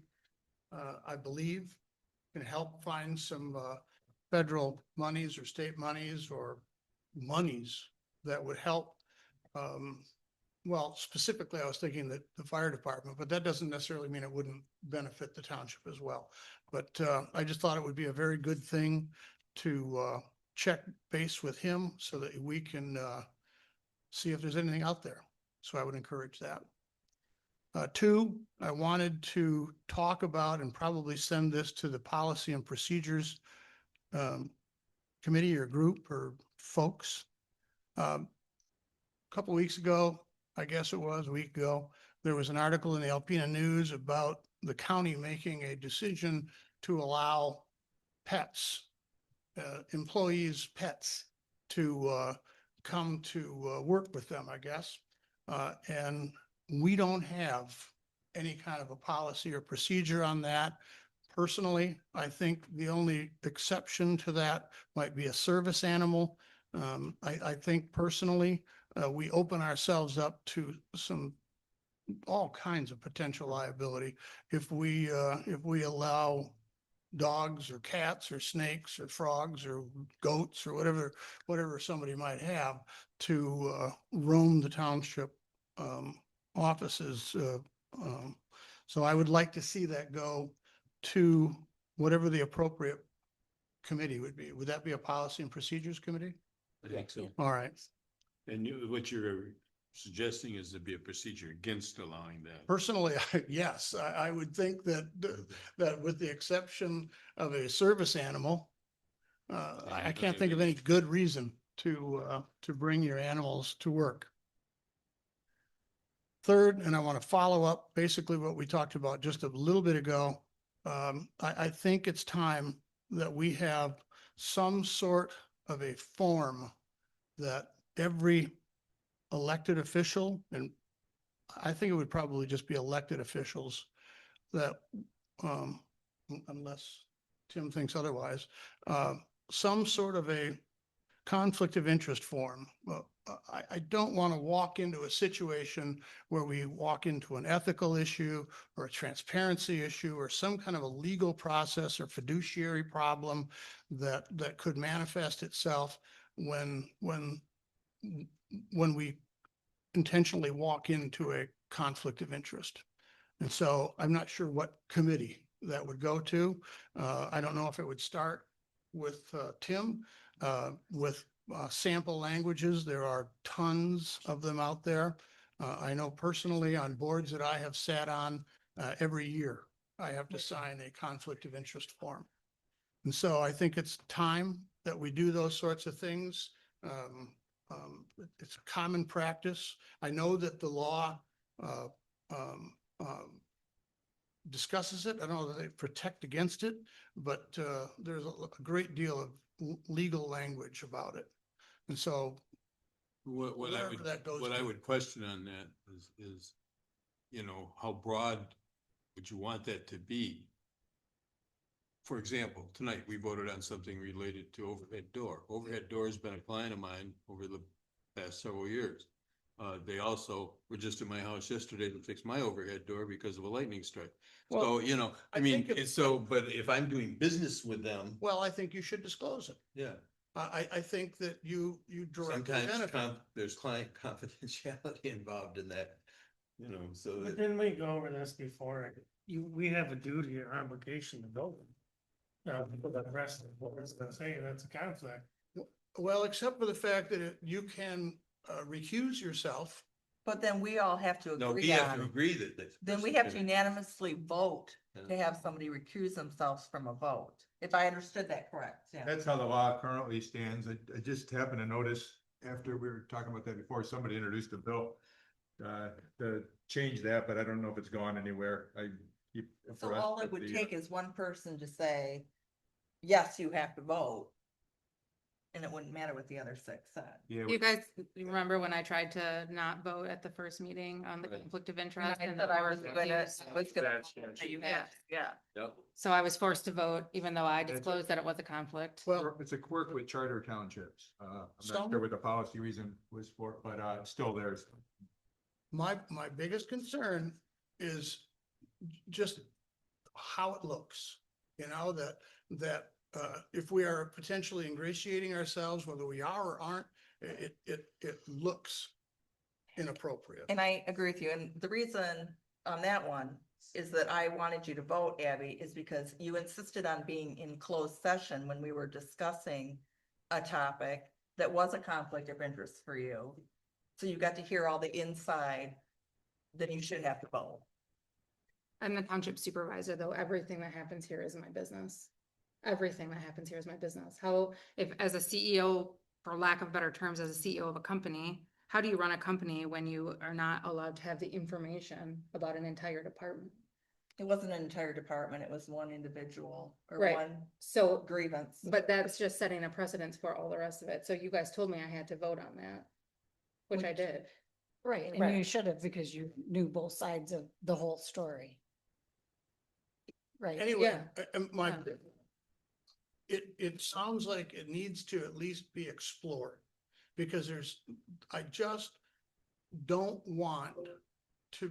I believe, can help find some federal monies or state monies or monies that would help. Well, specifically, I was thinking that the fire department, but that doesn't necessarily mean it wouldn't benefit the township as well. But I just thought it would be a very good thing to check base with him so that we can see if there's anything out there. So I would encourage that. 2, I wanted to talk about and probably send this to the Policy and Procedures Committee or group or folks. A couple weeks ago, I guess it was a week ago, there was an article in the Alpena News about the county making a decision to allow pets, employees' pets, to come to work with them, I guess. And we don't have any kind of a policy or procedure on that. Personally, I think the only exception to that might be a service animal. I think personally, we open ourselves up to all kinds of potential liability if we allow dogs or cats or snakes or frogs or goats or whatever somebody might have to roam the township offices. So I would like to see that go to whatever the appropriate committee would be. Would that be a Policy and Procedures Committee? I think so. All right. And what you're suggesting is there be a procedure against allowing that. Personally, yes, I would think that with the exception of a service animal, I can't think of any good reason to bring your animals to work. Third, and I want to follow up basically what we talked about just a little bit ago. I think it's time that we have some sort of a form that every elected official, and I think it would probably just be elected officials that, unless Tim thinks otherwise, some sort of a conflict of interest form. I don't want to walk into a situation where we walk into an ethical issue or a transparency issue or some kind of a legal process or fiduciary problem that could manifest itself when we intentionally walk into a conflict of interest. And so I'm not sure what committee that would go to. I don't know if it would start with Tim, with sample languages. There are tons of them out there. I know personally on boards that I have sat on, every year, I have to sign a conflict of interest form. And so I think it's time that we do those sorts of things. It's a common practice. I know that the law discusses it. I don't know that they protect against it, but there's a great deal of legal language about it. And so What I wherever that goes what I to. would question on that is, you know, how broad would you want that to be? For example, tonight we voted on something related to overhead door. Overhead door has been a client of mine over the past several years. They also were just at my house yesterday to fix my overhead door because of a lightning strike. Well, So, you know, I I mean, think it's so, but if I'm doing business with them, well, I think you should disclose it. yeah. I think that you directly Sometimes benefit. there's client confidentiality involved in that, you know, so But that. didn't we go over this before? We have a duty or obligation to build them. The rest of the board's gonna say that's a conflict. Well, except for the fact that you can recuse yourself. But then we all have to No, we agree have to on, agree that. then we have to unanimously vote to have somebody recuse themselves from a vote, if I understood that correct, yeah. That's how the law currently stands. I just happened to notice after we were talking about that before, somebody introduced a bill to change that, but I don't know if it's gone anywhere. I keep. So all it would take is one person to say, yes, you have to vote. And it wouldn't matter what the other six said. Yeah, You guys remember when I tried to not vote at the first meeting on the conflict of And interest? I and said the I was board gonna, refused? you had, yeah. Yep. So I was forced to vote, even though I disclosed that it was a conflict. Well, it's a quirk with charter townships. I'm not Some- sure what the policy reason was for, but it's still there. my biggest concern is just how it looks. You know, that if we are potentially ingratiating ourselves, whether we are or aren't, it looks inappropriate. And I agree with you. And the reason on that one is that I wanted you to vote, Abby, is because you insisted on being in closed session when we were discussing a topic that was a conflict of interest for you. So you got to hear all the inside, then you should have to vote. I'm the township supervisor, though. Everything that happens here is my business. Everything that happens here is my business. How, if as a CEO, for lack of better terms, as a CEO of a company, how do you run a company when you are not allowed to have the information about an entire department? It wasn't an entire department, it was one individual or Right. one So, grievance. but that's just setting a precedence for all the rest of it. So you guys told me I had to vote on that, which I did. Right, and Right. you should have because you knew both sides of the whole story. Right. Anyway, Yeah. it sounds like it needs to at least be explored. Because I just don't want to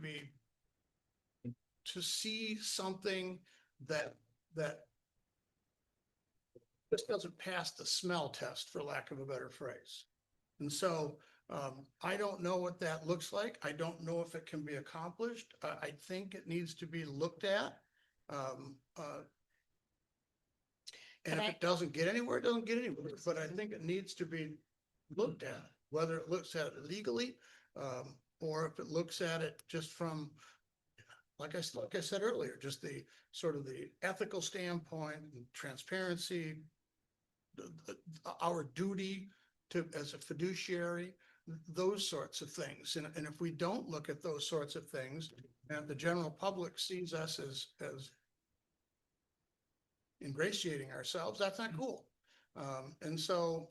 see something that just doesn't pass the smell test, for lack of a better phrase. And so I don't know what that looks like. I don't know if it can be accomplished. I think it needs to be looked at. And if it doesn't get anywhere, it doesn't get anywhere, but I think it needs to be looked at, whether it looks at it legally, or if it looks at it just from, like I said earlier, just the sort of the ethical standpoint and transparency, our duty as a fiduciary, those sorts of things. And if we don't look at those sorts of things, and the general public sees us as ingratiating ourselves, that's not cool. And so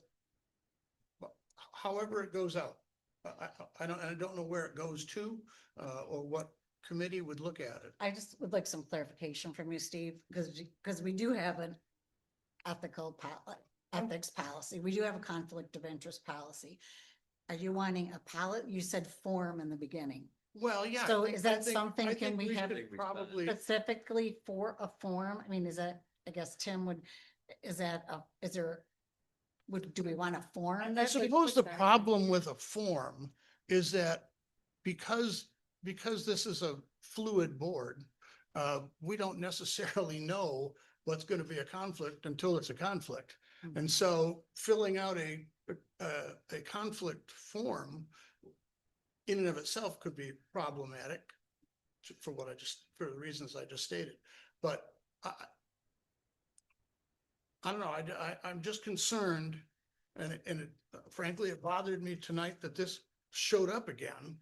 however it goes out, I don't know where it goes to, or what committee would look at it. I just would like some clarification from you, Steve, because we do have an ethics policy. We do have a conflict of interest policy. Are you wanting a palette? You said form in the beginning. Well, yeah. So I think- is that I think- something, I can think we have should probably, specifically for a form? I mean, is that, I guess Tim would, is there, do we want a form? I that- suppose the problem with a form is that because this is a fluid board, we don't necessarily know what's going to be a conflict until it's a conflict. And so filling out a conflict form in and of itself could be problematic for for the reasons I just stated. But I don't know, I'm just concerned, and frankly, it bothered me tonight that this showed up again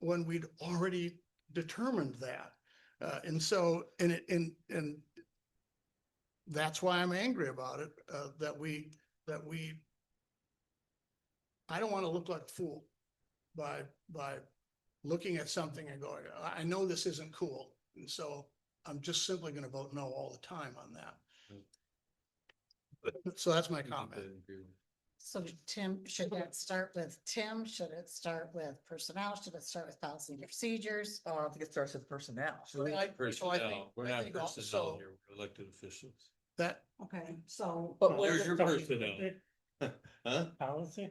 when we'd already determined that. And so, and that's why I'm angry about it, that we, I don't want to look like a fool by looking at something and going, I know this isn't cool. And so I'm just simply going to vote no all the time on that. So that's my comment. So Tim, should that start with Tim? Should it start with personnel? Should it start with policy and procedures? Oh, I don't think it starts with personnel. So I think- We're I not think personnel also here, we're elected officials. That, Okay, so. But There's your personnel. Huh? Policy?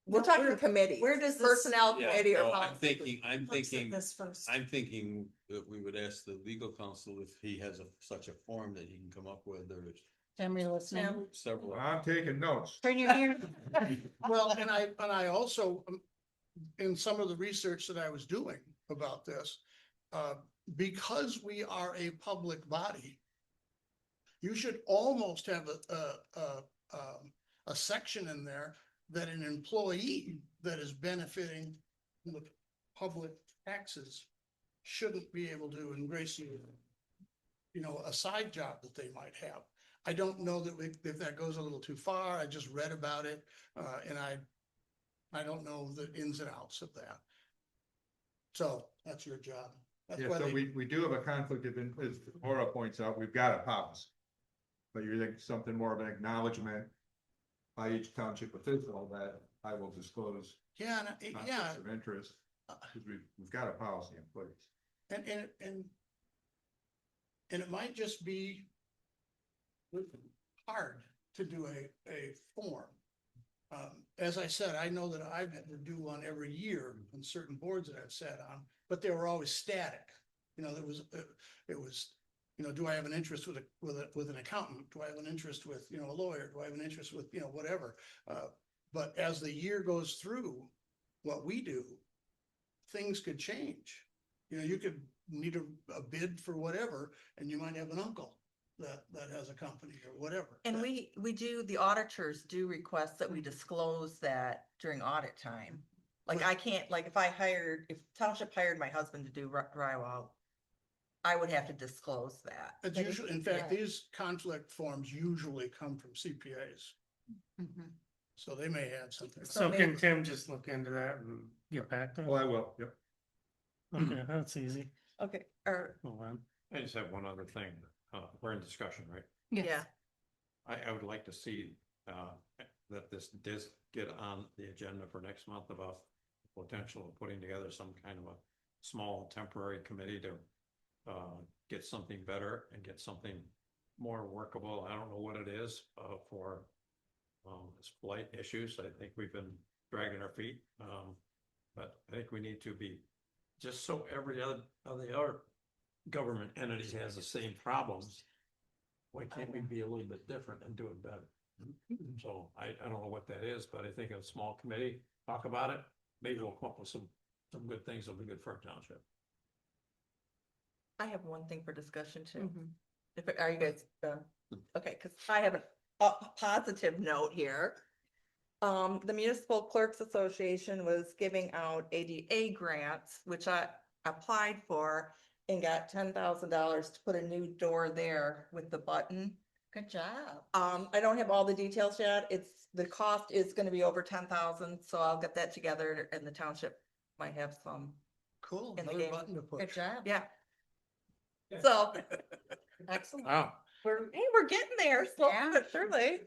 we're talking committee. Where does this- Personnel Yeah, committee or no, I'm policy. thinking, This first. I'm thinking that we would ask the legal counsel if he has such a form that he can come up with, there's Tim, are you listening? several. I'm taking notes. Turn your ear. well, and I also, in some of the research that I was doing about this, because we are a public body, you should almost have a section in there that an employee that is benefiting from the public taxes shouldn't be able to ingratiate, a side job that they might have. I don't know that if that goes a little too far. I just read about it, and I don't know the ins and outs of that. So that's your job. That's Yeah, why so they- we do have a conflict of, as Laura points out, we've got a policy. But you're thinking something more of an acknowledgement by each township official that I will disclose Yeah, conflicts of interest, because we've got a policy in place. and it might just be hard to do a form. As I said, I know that I've had to do one every year on certain boards that I've sat on, but they were always static. It was, do I have an interest with an accountant? Do I have an interest with, a lawyer? Do I have an interest with, whatever? But as the year goes through, what we do, things could change. You could need a bid for whatever, and you might have an uncle that has a company or whatever. And we do, the auditors do request that we disclose that during audit time. Like I can't, like if township hired my husband to do drywall, I would have to disclose that. It's usually, in fact, these conflict forms usually come from CPAs, Mhm. so they may have something. So can Tim just look into that and get back to us? Well, I will, yep. Okay, that's easy. Okay, or, Move on. I just have one other thing. We're in discussion, right? yeah, I would like to see, that this does get on the agenda for next month about potential of putting together some kind of a small temporary committee to get something better and get something more workable. I don't know what it is, for this blight issues. I think we've been dragging our feet. But I think we need to be, just so every other government entity has the same problems. Why can't we be a little bit different and do it better? So I don't know what that is, but I think a small committee, talk about it, maybe we'll come up with some good things that'll be good for our township. I have one thing for discussion too. Mhm. Are you guys, okay, because I have a positive note here. The Municipal Clerks Association was giving out ADA grants, which I applied for and got $10,000 to put a new door there with the button. Good job. I don't have all the details yet. The cost is gonna be over 10,000, so I'll get that together and the township might have some. Cool, In the another game. button to push. Good job. Yeah. So Excellent. Wow. we're getting there, slowly Yeah. but surely.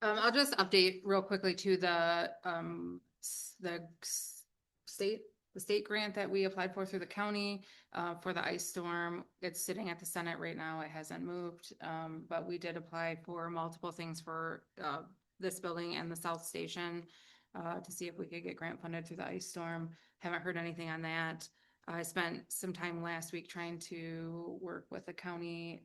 I'll just update real quickly to the state grant that we applied for through the county, for the ice storm. It's sitting at the Senate right now. It hasn't moved. But we did apply for multiple things for, this building and the South Station, to see if we could get grant funded through the ice storm. Haven't heard anything on that. I spent some time last week trying to work with the county,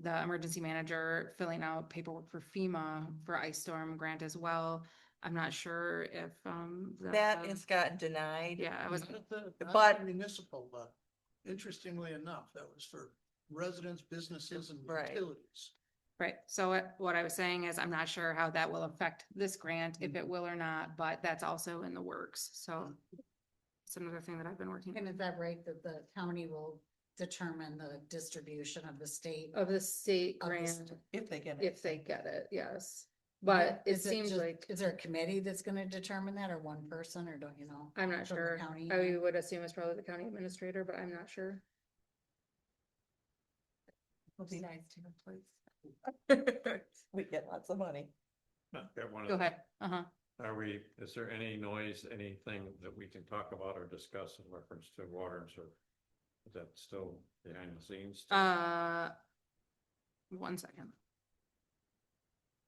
the emergency manager, filling out paperwork for FEMA for ice storm grant as well. I'm not sure if, That has gotten denied. yeah, I was, Not But- municipal, but interestingly enough, that was for residents, businesses and Right. utilities. right. So what I was saying is I'm not sure how that will affect this grant, if it will or not, but that's also in the works. So it's another thing that I've been working And on. is that right that the county will determine the distribution of the state? Of the state Of the grant, If they get it. if they get it, yes. But it Is seems just- like, Is there a committee that's gonna determine that or one person or don't you know? I'm not from the sure. county, I yeah. would assume it's probably the county administrator, but I'm not sure. It'll be nice to have, please. We get lots of money. Go ahead. Uh-huh. Is there any noise, anything that we can talk about or discuss in reference to water and sewer? Is that still behind the scenes? 1 second.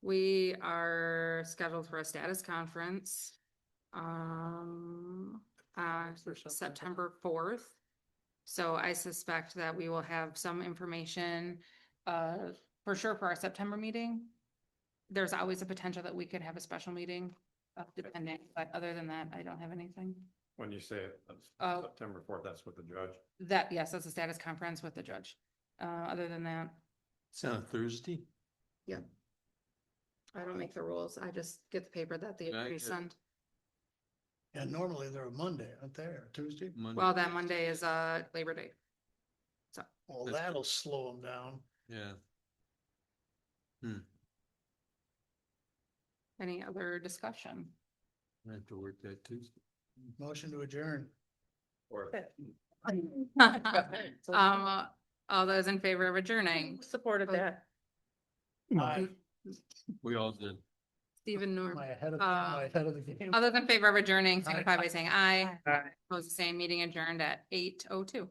We are scheduled for a status conference, on September 4th. So I suspect that we will have some information, for sure for our September meeting. There's always a potential that we could have a special meeting, depending, but other than that, I don't have anything. When you say that's Oh. September 4th, that's with the judge? Yes, that's a status conference with the judge. Other than that, It's on a Thursday? I don't make the rules. I just get the paper that the Can I attorneys get- send. And normally they're a Monday, aren't they, or Tuesday? Monday? Well, that Monday is Labor Day. Well, That's- that'll slow them down. Yeah. Any other discussion? I have to work that Tuesday. Motion to adjourn. Or All those in favor of adjourning? Supported that. Aye. We all did. Stephen Am Norm. I ahead of, am I ahead of the game? All those in favor of adjourning, signify by saying aye. Aye. Opposed, the same. Meeting adjourned at 8:02.